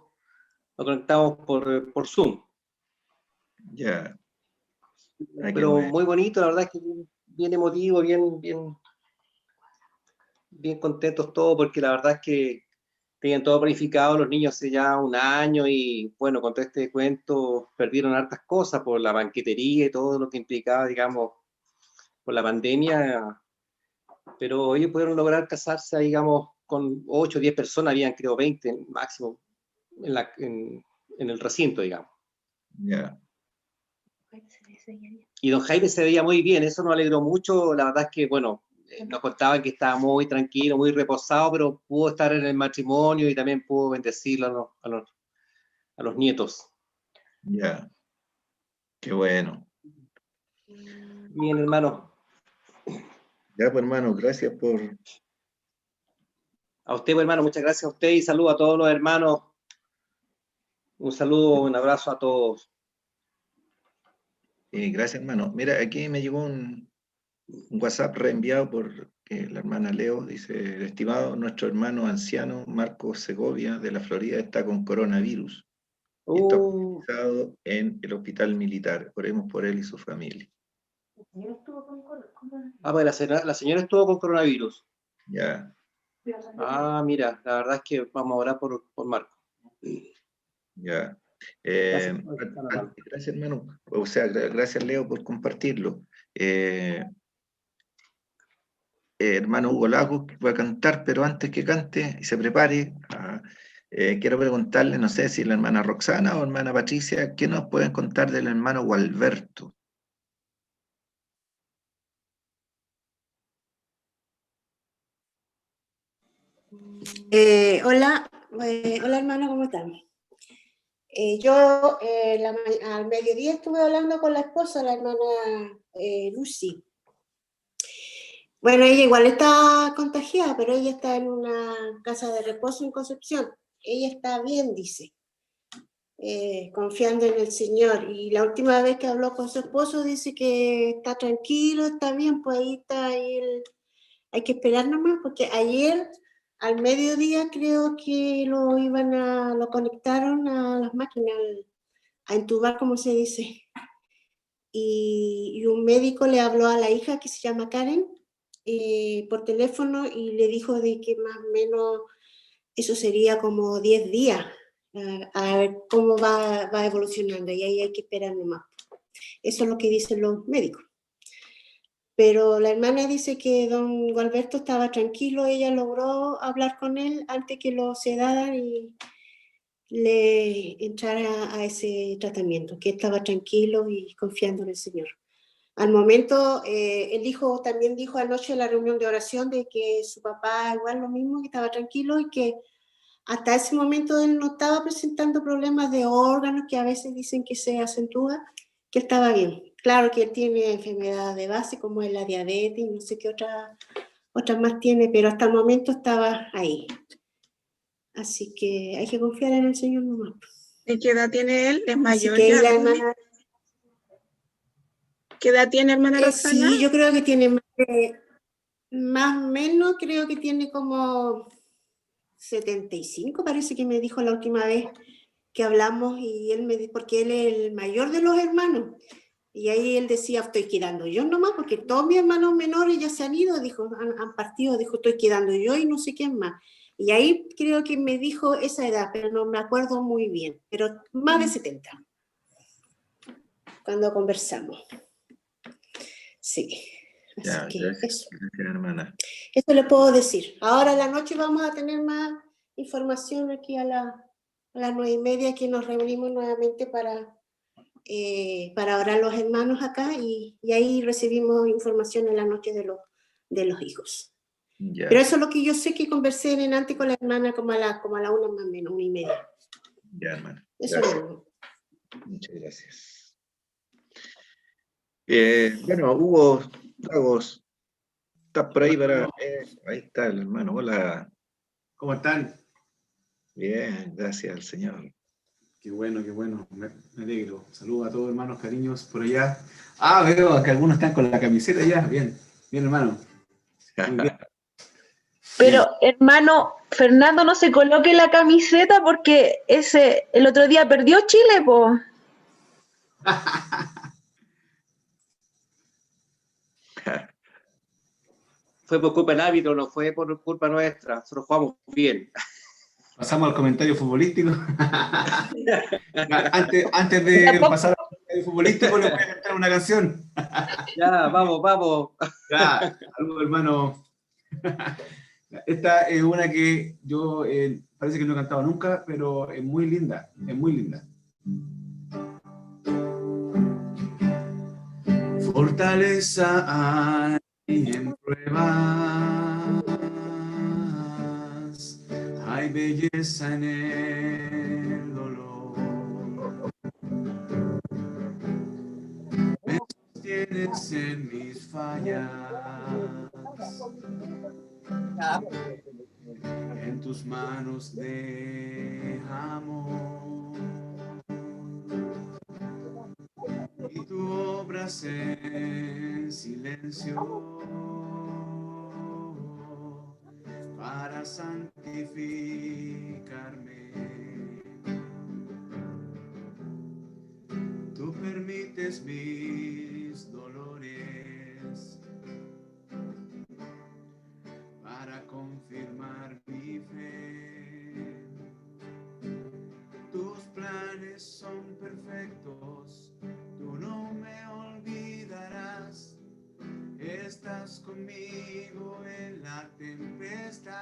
nos conectamos por Zoom. Ya. Ah, qué Pero bueno. muy bonito, la verdad es que bien emotivo, bien contentos todos, porque la verdad es que tenían todo planificado los niños hace ya un año y bueno, con todo este cuento perdieron hartas cosas por la banquetería y todo lo que implicaba, digamos, por la pandemia, pero ellos pudieron lograr casarse, digamos, con 8 o 10 personas, habían creo 20 máximo en el recinto, digamos. Ya. Y don Jaime se veía muy bien, eso nos alegró mucho, la verdad es que, bueno, nos contaban que estaba muy tranquilo, muy reposado, pero pudo estar en el matrimonio y también pudo bendecir a los nietos. Ya. Qué bueno. Bien, hermano. Ya, pues, hermano, gracias por. A usted, hermano, muchas gracias a usted y saludo a todos los hermanos. Un saludo, un abrazo a todos. Gracias, hermano. Mira, aquí me llegó un WhatsApp reenviado por la hermana Leo. Dice: estimado, nuestro hermano anciano Marcos Segovia de la Florida está con coronavirus y está hospitalizado en el hospital militar. Oremos por él y su familia. Ah, pues la señora estuvo con coronavirus. Ya. Ah, mira, la verdad es que vamos a orar por Marco. Ya. Gracias, hermano. O sea, gracias, Leo, por compartirlo. Hermano Hugo Lago, que va a cantar, pero antes que cante y se prepare, quiero preguntarle, no sé si la hermana Roxana o hermana Patricia, ¿qué nos pueden contar del hermano Gualberto? Hola, hola hermano, ¿cómo están? Yo al mediodía estuve hablando con la esposa, la hermana Lucy. Bueno, ella igual está contagiada, pero ella está en una casa de reposo en Concepción. Ella está bien, dice, confiando en el Señor. Y la última vez que habló con su esposo dice que está tranquilo, está bien, pues ahí está él. Hay que esperar nomás, porque ayer al mediodía creo que lo conectaron a las máquinas, a entubar, como se dice. Y un médico le habló a la hija, que se llama Karen, por teléfono, y le dijo de que más o menos eso sería como 10 días, a ver cómo va evolucionando, y ahí hay que esperar nomás. Eso es lo que dicen los médicos. Pero la hermana dice que don Gualberto estaba tranquilo, ella logró hablar con él antes que lo sedaran y le entrara a ese tratamiento, que estaba tranquilo y confiando en el Señor. Al momento, el hijo también dijo anoche en la reunión de oración de que su papá igual lo mismo, que estaba tranquilo y que hasta ese momento él no estaba presentando problemas de órganos que a veces dicen que se acentúa, que estaba bien. Claro que él tiene enfermedad de base como es la diabetes y no sé qué otras más tiene, pero hasta el momento estaba ahí. Así que hay que confiar en el Señor nomás. ¿Y qué edad tiene él? ¿Es mayor? Así que ya, la hermana... ¿Qué edad tiene hermana Roxana? Sí, yo creo que tiene más o menos, creo que tiene como 75, parece que me dijo la última vez que hablamos, y él me dijo, porque él es el mayor de los hermanos, y ahí él decía, estoy quedando yo nomás, porque todos mis hermanos menores ya se han ido, dijo, han partido, dijo, estoy quedando yo y no sé quién más. Y ahí creo que me dijo esa edad, pero no me acuerdo muy bien, pero más de 70, cuando conversamos. Sí, así Ya, que gracias, eso. gracias, hermana. Eso le puedo decir. Ahora en la noche vamos a tener más información aquí a las 9:30, que nos reunimos nuevamente para para orar los hermanos acá y ahí recibimos información en la noche de los hijos. Ya, Pero eso es lo que yo sé que conversé en antes con la hermana como a la 1 más o menos, 1:30. ya, hermano. Eso Gracias. mismo. Muchas gracias. Bueno, Hugo Lagos, ¿estás por ahí para...? Ahí está el hermano. Hola. ¿Cómo están? Bien, gracias al Señor. Qué bueno, me alegro. Saludos a todos, hermanos, cariños por allá. Ah, veo que algunos están con la camiseta ya. Bien, bien, hermano. Muy bien. Pero, hermano, Fernando, no se coloque la camiseta porque el otro día perdió Chile, po. Fue por culpa del árbitro, no fue por culpa nuestra. Nosotros jugamos bien. Pasamos al comentario futbolístico. antes de pasar al comentario futbolístico, le voy a cantar una canción. Ya, vamos. Ya, saludos, hermano. Esta es una que yo parece que no he cantado nunca, pero es muy linda, es muy linda. Fortaleza hay en pruebas, hay belleza en el dolor. Me sostienes en mis fallas, en tus manos dejamos, y tú obras en silencio para santificarme. Tú permites mis dolores para confirmar mi fe. Tus planes son perfectos, tú no me olvidarás. Estás conmigo en la tempestad,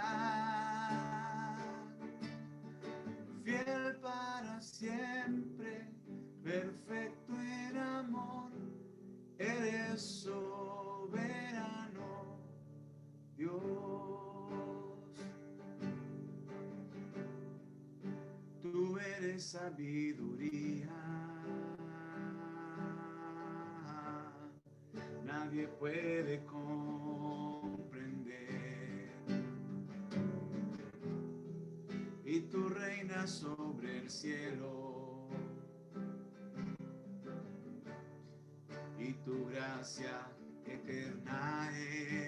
fiel para siempre, perfecto en amor, eres soberano, Dios. Tú eres sabiduría, nadie puede comprender, y tú reinas sobre el cielo, y tu gracia eterna es.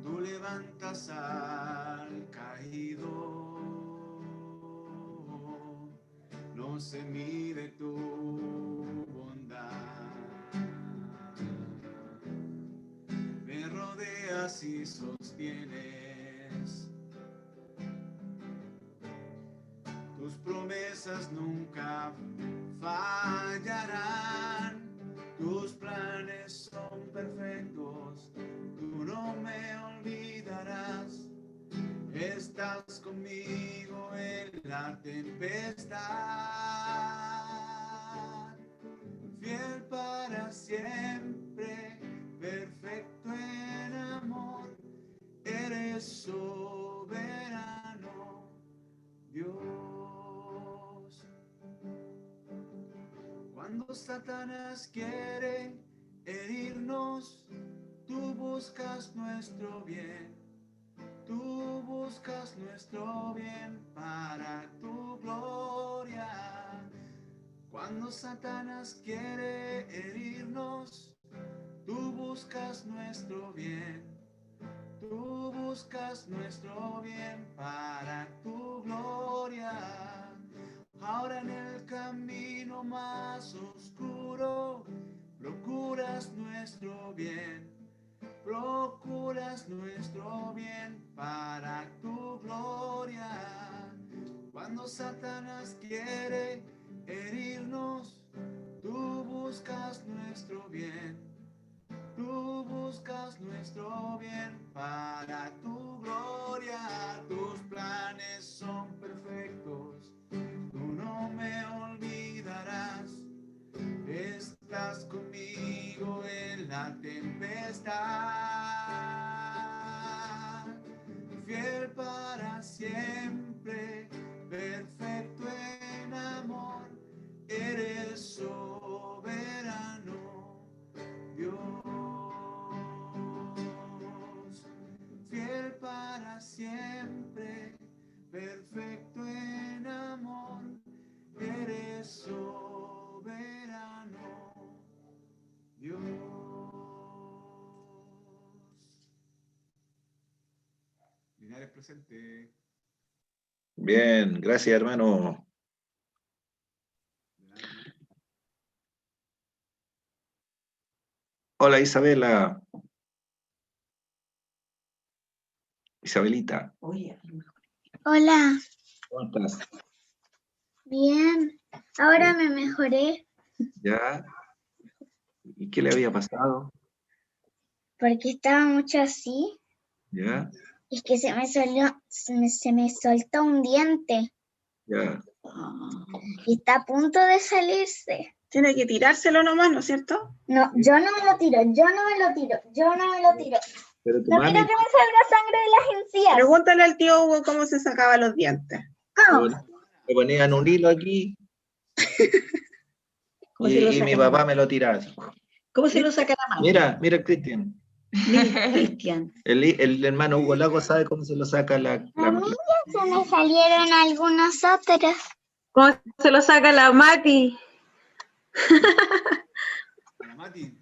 Tú levantas al caído, no se mide tu bondad. Me rodeas y sostienes, tus promesas nunca fallarán. Tus planes son perfectos, tú no me olvidarás. Estás conmigo en la tempestad, fiel para siempre, perfecto en amor, eres soberano, Dios. Cuando Satanás quiere herirnos, tú buscas nuestro bien. Tú buscas nuestro bien para tu gloria. Cuando Satanás quiere herirnos, tú buscas nuestro bien. Tú buscas nuestro bien para tu gloria. Ahora en el camino más oscuro, procuras nuestro bien. Procuras nuestro bien para tu gloria. Cuando Satanás quiere herirnos, tú buscas nuestro bien. Tú buscas nuestro bien para tu gloria. Tus planes son perfectos, tú no la tempestad, fiel para siempre, perfecto en amor, eres soberano, Dios, fiel para siempre, perfecto en amor, eres soberano, Dios. Linares presente. Bien, gracias, hermano. Hola, Isabela. Isabelita, Hola, ¿cómo estás? bien. Ahora me mejoré ¿Ya? ¿Y qué le había pasado? porque estaba mucho así. ¿Ya? Es que se me soltó un diente ¿Ya? y está a punto de salirse. Tiene que tirárselo nomás, ¿no es cierto? No, yo no me lo tiro, yo no me lo tiro, yo no me lo tiro. Pero tu No mami quiero que me salga sangre de las encías. Pregúntale al tío Hugo cómo se sacaba los dientes. ¿Cómo? me ponían un hilo aquí ¿Cómo se lo y mi saca la papá mano? me lo tiraba así. ¿Cómo se lo saca la mano? Mira, Cristian. Mira, Cristian. El hermano Hugo Lago sabe cómo se lo saca la A mí ya se me salieron algunos otros. ¿Cómo se lo saca la Mati? La Mati,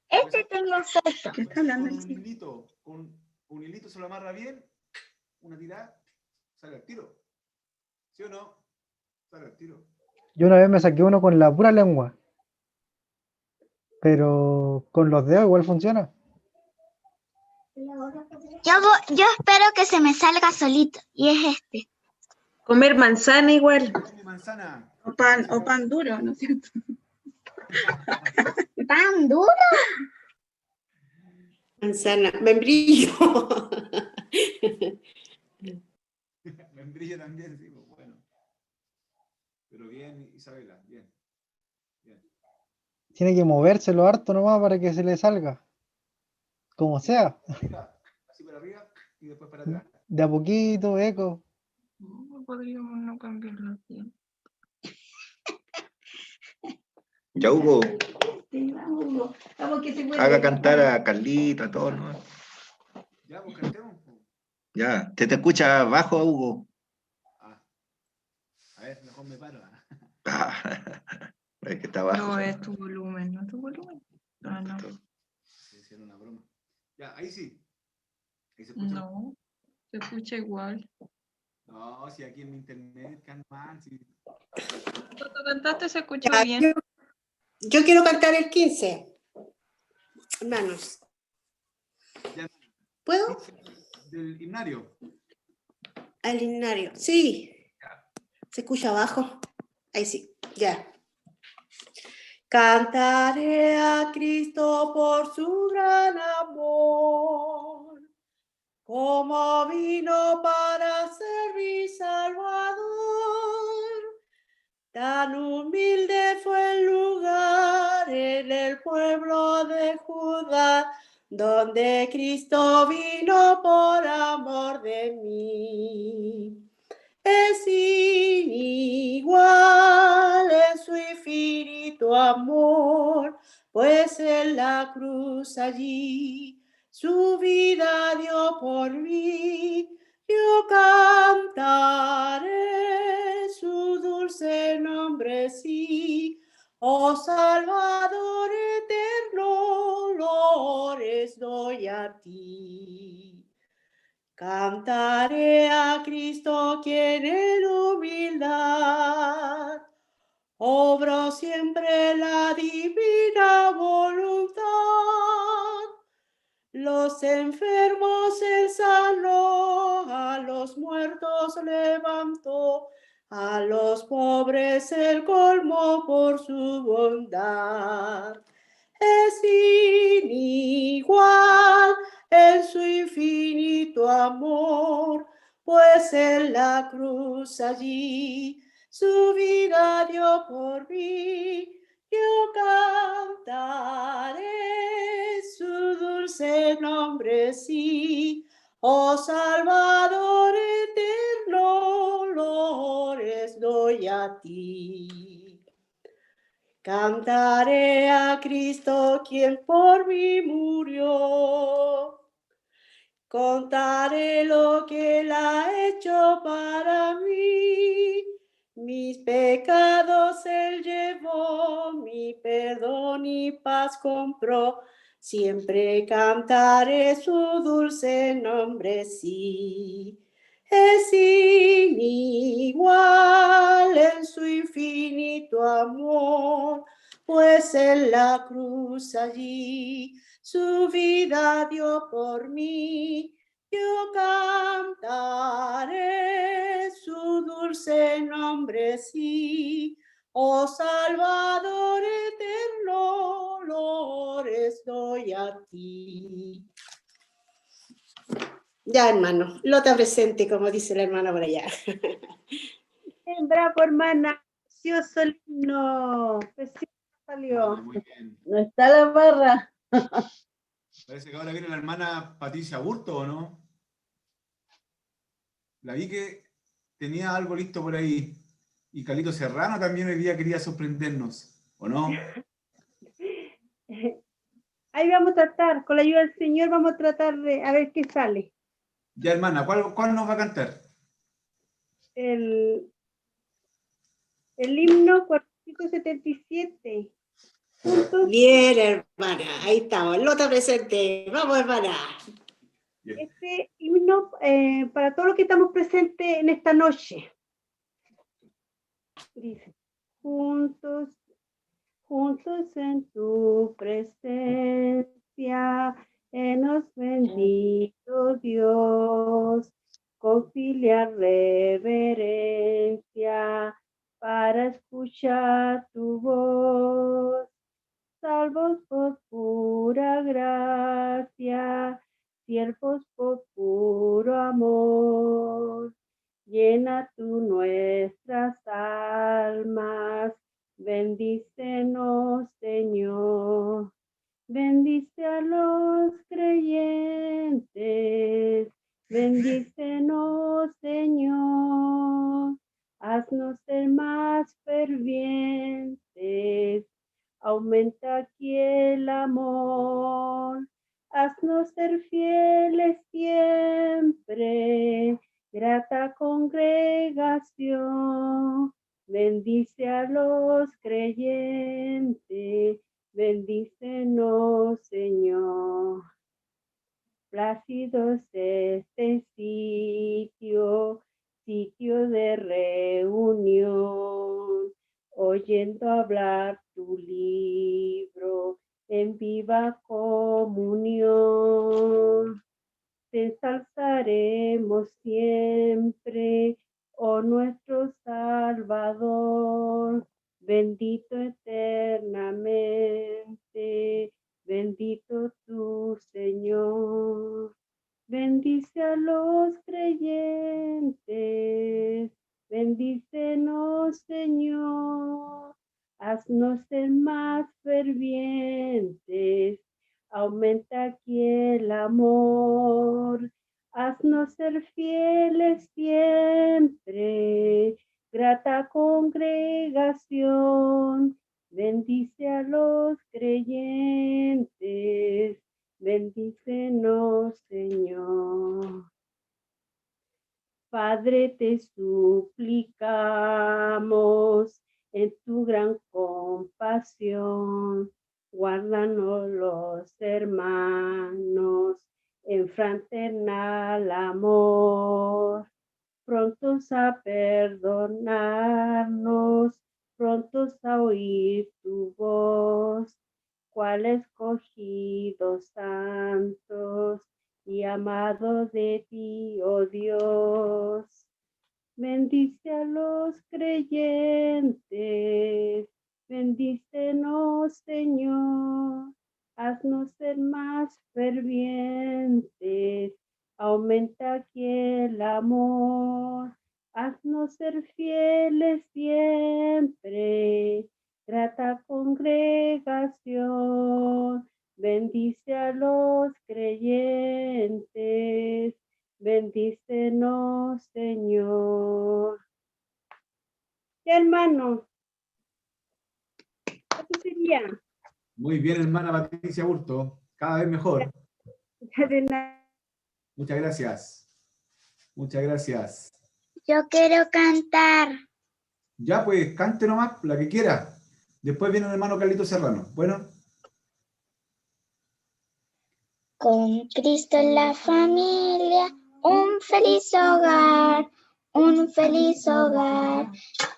Este tengo suelto. ¿Qué está hablando el un chico? hilito, con un hilito se lo amarra bien, una tirada, sale al tiro. ¿Sí o no? Sale al tiro. Yo una vez me saqué uno con la pura lengua. Pero con los dedos igual funciona. Yo espero que se me salga solito. Y es este. Comer manzana igual. Manzana. O pan duro, ¿no es cierto? ¿Pan duro? Manzana, membrillo. Membrillo también, sí, pues bueno. Pero bien, Isabela, bien. Tiene que movérselo harto nomás para que se le salga. Como sea. Así para arriba y después para atrás. De a poquito, eco. Podríamos no cambiarlo aquí. Ya, Hugo, Vamos que se puede. haga cantar a Carlita, a todos, ¿no? Ya, pues cantemos. Ya, te escucha bajo, Hugo. A ver, mejor me paro. Es que está bajo. No es tu volumen, no es tu volumen. Ah, no. Sí, era una broma. Ya, ahí sí. Ahí se escucha. No, se escucha igual. No, si aquí en mi internet can mal. Si... Cuando cantaste se escuchó Ya, bien. Yo quiero cantar el 15. Hermanos. Ya. ¿Puedo? Del himnario. Al himnario. Sí. ¿Se escucha abajo? Ahí sí. Ya. Cantaré a Cristo por su gran amor, como vino para ser mi Salvador. Tan humilde fue el lugar en el pueblo de Judá, donde Cristo vino por amor de mí. Es inigual en su infinito amor, pues en la cruz allí su vida dio por mí. Yo cantaré su dulce nombre, sí, oh Salvador eterno, loores doy a ti. Cantaré a Cristo quien en humildad obró siempre la divina voluntad. Los enfermos él sanó, a los muertos levantó, a los pobres él colmó por su bondad. Es inigual en su infinito amor, pues en la cruz allí su vida dio por mí. Yo cantaré su dulce nombre, sí, oh Salvador eterno, lores doy a ti. Cantaré a Cristo quien por mí murió. Contaré lo que Él ha hecho para mí. Mis pecados Él llevó, mi perdón y paz compró. Siempre cantaré su dulce nombre, sí. Es inigual en su infinito amor, pues en la cruz allí su vida dio por mí. Yo cantaré su dulce nombre, sí. Oh Salvador eterno, lores doy a ti. Ya, hermano, lota presente, como dice la hermana por allá. Bravo, hermana. Precioso himno. Precioso salió. Muy bien. No está la barra. Parece que ahora viene la hermana Patricia Burto, ¿o no? La vi que tenía algo listo por ahí. Y Calito Serrano también hoy día quería sorprendernos, ¿o no? Ahí vamos a tratar, con la ayuda del Señor vamos a tratar de a ver qué sale. Ya, hermana, ¿cuál nos va a cantar? El himno 477. Juntos. Bien, hermana, ahí estamos, lota presente. Vamos, hermana. Este himno para todos los que estamos presentes en esta noche. Dice, juntos en tu presencia, enos bendito Dios, con filial reverencia, para escuchar tu voz, salvos por pura gracia, siervos por puro amor, llena tú nuestras almas. Bendícenos, Señor, bendice a los creyentes, bendícenos, Señor, haznos ser más fervientes, aumenta aquí el amor, haznos ser fieles siempre, grata congregación. Bendice a los creyentes, bendícenos, Señor. Plácido es este sitio de reunión, oyendo hablar tu libro en viva comunión. Te ensalzaremos siempre, oh nuestro Salvador, bendito eternamente, bendito tu Señor. Bendice a los creyentes, bendícenos, Señor, haznos ser más fervientes, aumenta aquí el amor, haznos ser fieles siempre, grata congregación, bendice a los creyentes, bendícenos, Señor. Padre, te suplicamos en tu gran compasión, guárdanos los hermanos en fraternal amor, prontos a perdonarnos, prontos a oír tu voz, cual escogidos santos y amados de ti, oh Dios. Bendice a los creyentes, bendícenos, Señor, haznos ser más fervientes, aumenta aquí el amor, haznos ser fieles siempre, grata congregación. día. Muy bien, hermana Patricia Burto. Cada vez mejor. Muchas gracias. Muchas gracias. Yo quiero cantar. Ya, pues, cante nomás, la que quiera. Después viene el hermano Carlito Serrano. Bueno. Con Cristo en la familia, un feliz hogar, un feliz hogar,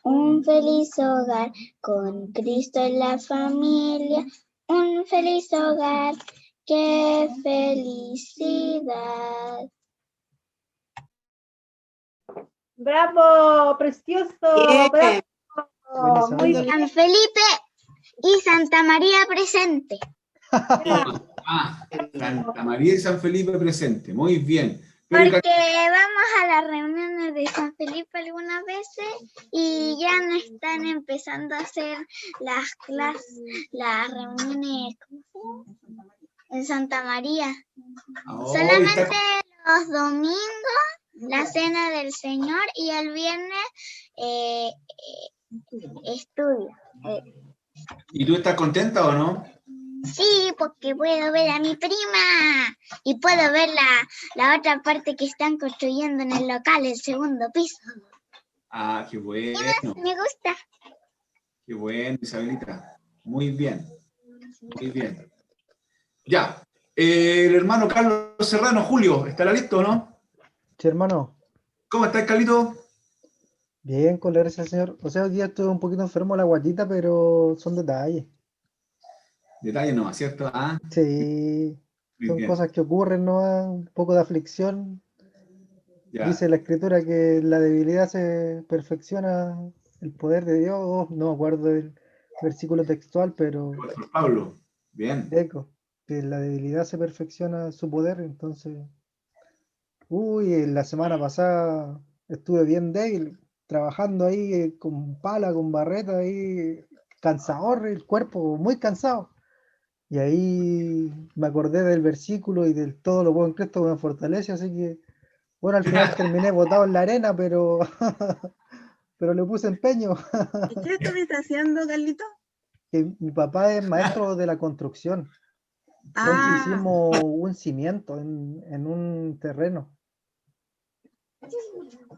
un feliz hogar. Con Cristo en la familia, un feliz hogar. ¡Qué felicidad! Bravo, precioso. Bien. Bravo. Muy bien. San Felipe y Santa María presente. Santa María y San Felipe presente. Muy bien. Pero Porque vamos a las reuniones de San Felipe algunas veces y ya no están empezando a hacer las clases, las reuniones en Santa María. Solamente los domingos, la cena del Señor, y el viernes estudio. ¿Y tú estás contenta o no? Sí, porque puedo ver a mi prima y puedo ver la otra parte que están construyendo en el local, el segundo piso. Ah, qué bueno. Me gusta. Qué bueno, Isabelita. Muy bien. Muy bien. Ya. El hermano Carlos Serrano, Julio, ¿estará listo o no? Sí, hermano. ¿Cómo estás, Carlito? Bien, con la gracia del Señor. O sea, hoy día estuve un poquito enfermo de la guatita, pero son detalles. Detalles no, ¿cierto? Ah, Sí, muy son bien. cosas que ocurren, ¿no? Un poco de aflicción. Ya. Dice la Escritura que la debilidad se perfecciona el poder de Dios. No me acuerdo del versículo textual, pero Por Pablo. Bien. eco, que la debilidad se perfecciona su poder. Entonces, la semana pasada estuve bien débil, trabajando ahí con pala, con barreta, ahí cansador, el cuerpo muy cansado. Y ahí me acordé del versículo y del todo lo puedo en Cristo que me fortalece, así que, bueno, al final terminé botado en la arena, pero, pero le puse empeño. ¿Y qué estuviste haciendo, Carlito? Que mi papá es maestro de la construcción. Entonces hicimos un cimiento en un terreno.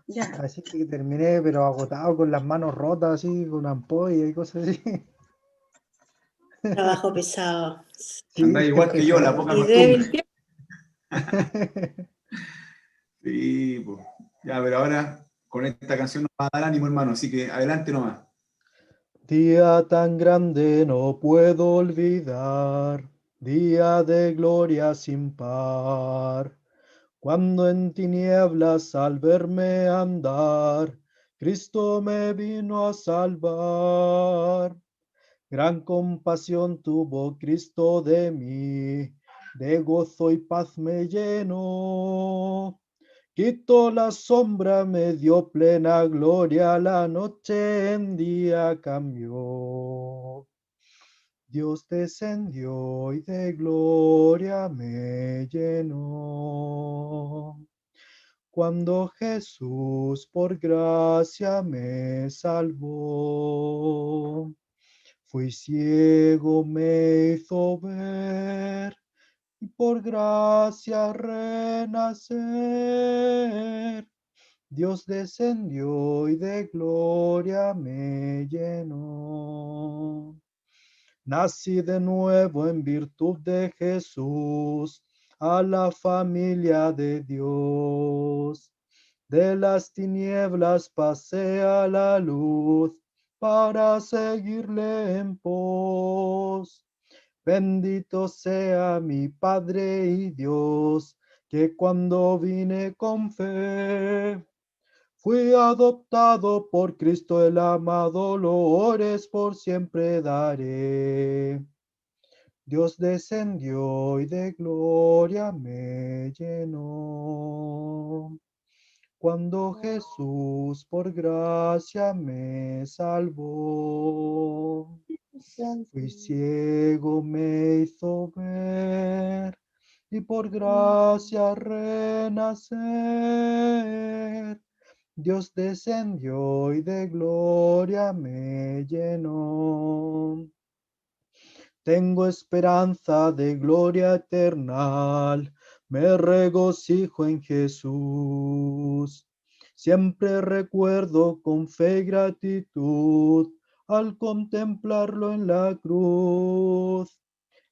Ya. Así que terminé, pero agotado, con las manos rotas, así, con ampolla y cosas así. Trabajo pesado. Sí, Anda igual que yo, la poca Y costumbre. débil. Sí, pues. Ya, pero ahora con esta canción nos va a dar ánimo, hermano, así que adelante nomás. Día tan grande no puedo olvidar, día de gloria sin par. Cuando en tinieblas al verme andar, Cristo me vino a salvar. Gran compasión tuvo Cristo de mí, de gozo y paz me llenó. Quitó la sombra, me dio plena gloria, la noche en día cambió. Dios descendió y de gloria me llenó. Cuando Jesús por gracia me salvó, fui ciego, me hizo ver, y por gracia renacer. Dios descendió y de gloria me llenó. Nací de nuevo en virtud de Jesús, a la familia de Dios. De las tinieblas pasé a la luz para seguirle en pos. Bendito sea mi Padre y Dios, que cuando vine con fe, fui adoptado por Cristo el amado, loores por siempre daré. Dios descendió y de gloria me llenó. Cuando Jesús por gracia me salvó, fui ciego, me hizo ver, y por gracia renacer. Dios descendió y de gloria me llenó. Tengo esperanza de gloria eterna, me regocijo en Jesús. Siempre recuerdo con fe y gratitud al contemplarlo en la cruz.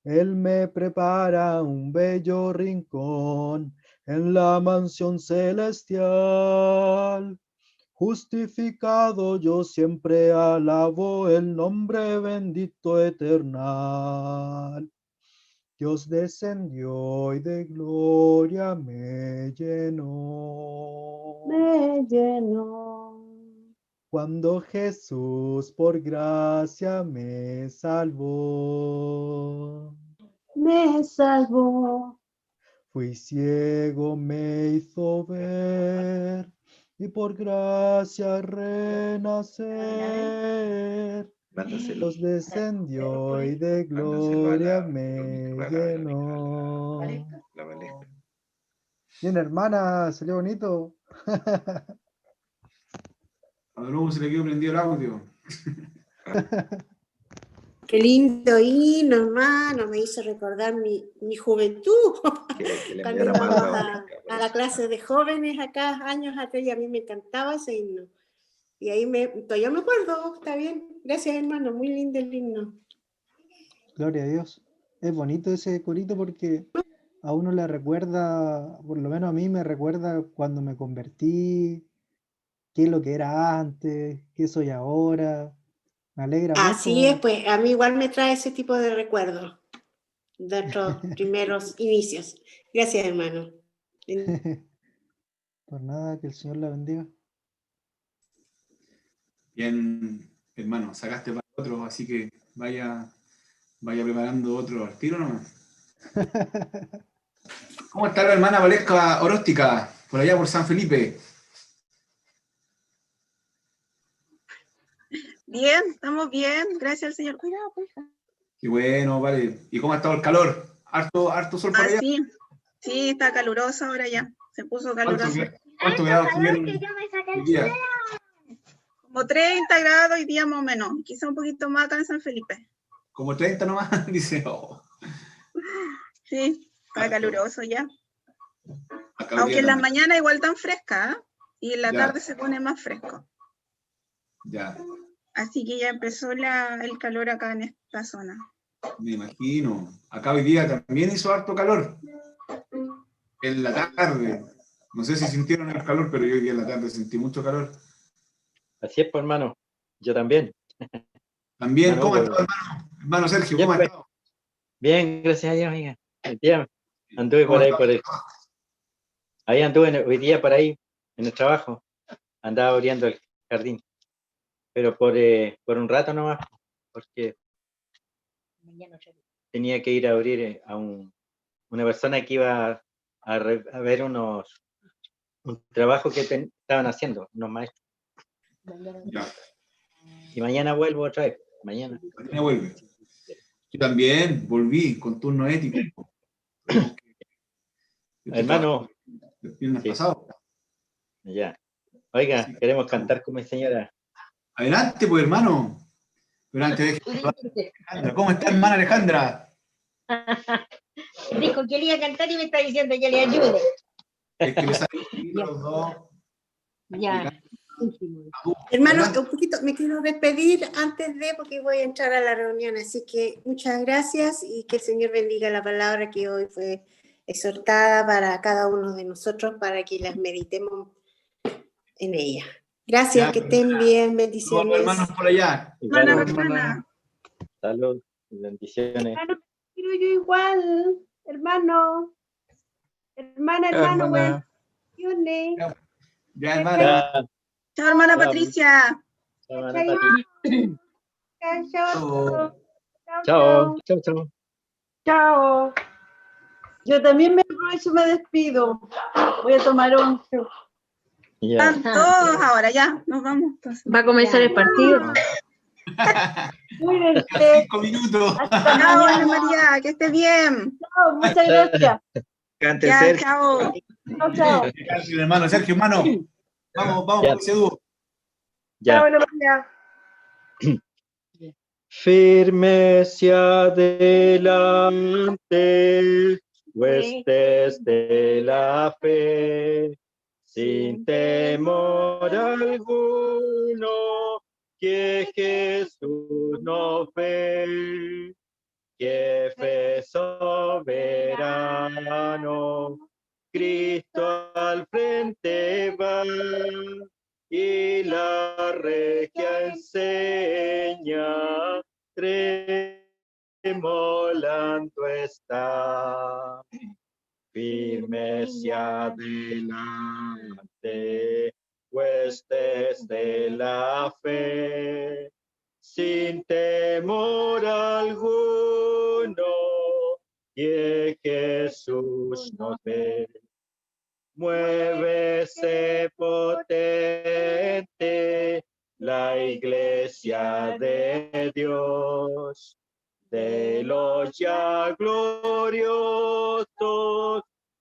Él me prepara un bello rincón en la mansión celestial. Justificado yo siempre alabo el nombre bendito eternal. Dios descendió y de gloria me llenó. Me llenó. Cuando Jesús por gracia me salvó. Me salvó. Fui ciego, me hizo ver, y por gracia renacer. Dios descendió y de gloria me llenó. Bien, hermana, salió bonito. A nuevo se le quedó prendido el audio. Qué lindo himno, hermano, me hizo recordar mi juventud. Cuando íbamos a la clase de jóvenes acá, años atrás, y a mí me encantaba ese himno. Y ahí todavía me acuerdo, está bien. Gracias, hermano, muy lindo el himno. Gloria a Dios. Es bonito ese corito porque a uno le recuerda, por lo menos a mí me recuerda cuando me convertí, qué es lo que era antes, qué soy ahora. Me alegra mucho. Así es, pues a mí igual me trae ese tipo de recuerdos de nuestros primeros inicios. Gracias, hermano. Por nada, que el Señor la bendiga. Bien, hermano, sacaste para otro, así que vaya preparando otro al tiro nomás. ¿Cómo está la hermana Valesca Oróstica, por allá por San Felipe? Bien, estamos bien, gracias al Señor. Cuidado, pues. Qué bueno, vale. ¿Y cómo ha estado el calor? ¿Harto sol por allá? Sí, está caluroso ahora ya. Se puso caluroso. ¿Cuántos grados tuvieron hoy día? Como 30 grados hoy día más o menos. Quizá un poquito más acá en San Felipe. Como 30 nomás, dice. Oh. Sí, está caluroso ya. Aunque en las mañanas igual tan fresca, ¿eh? Y en la tarde se pone más fresco. Ya. Así que ya empezó el calor acá en esta zona. Me imagino. Acá hoy día también hizo harto calor. En la tarde. No sé si sintieron el calor, pero yo hoy día en la tarde sentí mucho calor. Así es, pues, hermano. Yo también. También, ¿cómo ha estado, hermano? Hermano Sergio, ¿cómo ha estado? Bien, gracias a Dios, amiga. Hoy día anduve por ahí, ahí anduve hoy día por ahí, en el trabajo. Andaba abriendo el jardín. Pero por un rato nomás, porque tenía que ir a abrir a una persona que iba a ver un trabajo que estaban haciendo, unos maestros. Ya. Y mañana vuelvo otra vez. Mañana vuelve. Yo también volví con turno ético. Hermano. El viernes pasado. Ya. Oiga, queremos cantar con mi señora. Adelante, pues, hermano. Pero antes Alejandra. ¿Cómo está, hermana Alejandra? Dijo que le iba a cantar y me está diciendo que le ayude. Es que le salen los dos. Ya. Hermano, un poquito, me quiero despedir antes porque voy a entrar a la reunión, así que muchas gracias y que el Señor bendiga la palabra que hoy fue exhortada para cada uno de nosotros para que las meditemos en ella. Gracias, que estén bien, bendiciones. Hermanos por allá. Hermana. Salud, bendiciones. Hermano, quiero yo igual, hermano. Hermano, bendiciones. Ya, hermana. Chao, hermana Patricia. Chao, hermana Patricia. Chao. Chao. Yo también me aprovecho y me despido. Voy a tomar 11. Están todos ahora, ya, nos vamos. Entonces. Va a comenzar el partido. Cuídense. 5 minutos. Chao, Ana María, que esté bien. Chao, muchas gracias. Cante, ya, Sergio. Chao. Gracias, hermano Sergio, hermano. Vamos, ese dúo. Ya. Chao, Ana María. Firmes y adelante, huestes de la fe, sin temor alguno, que Jesús nos ve, que fe soberano, Cristo al frente va, y la regia enseña, tremolando está. Firmes y adelante, huestes de la fe, sin temor alguno, que Jesús nos ve. Muévese potente la iglesia de Dios, de los ya gloriosos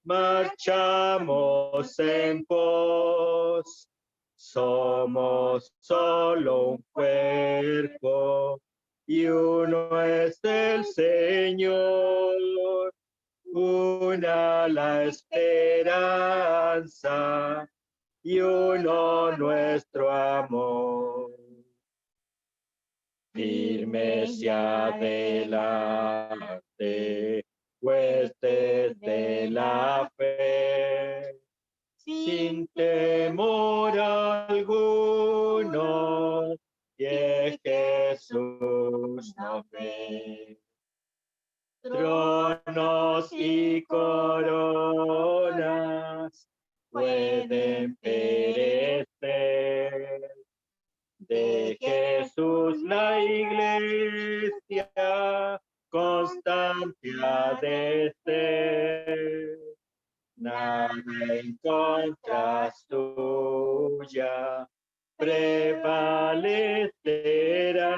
marchamos en pos. Somos solo un cuerpo y uno es el Señor. Una la esperanza y uno nuestro amor. Firmes y adelante, huestes de la fe, sin temor alguno, que Jesús nos ve. Tronos y coronas pueden perecer, de Jesús la iglesia constancia de ser. Nada en contra suya prevalecerá.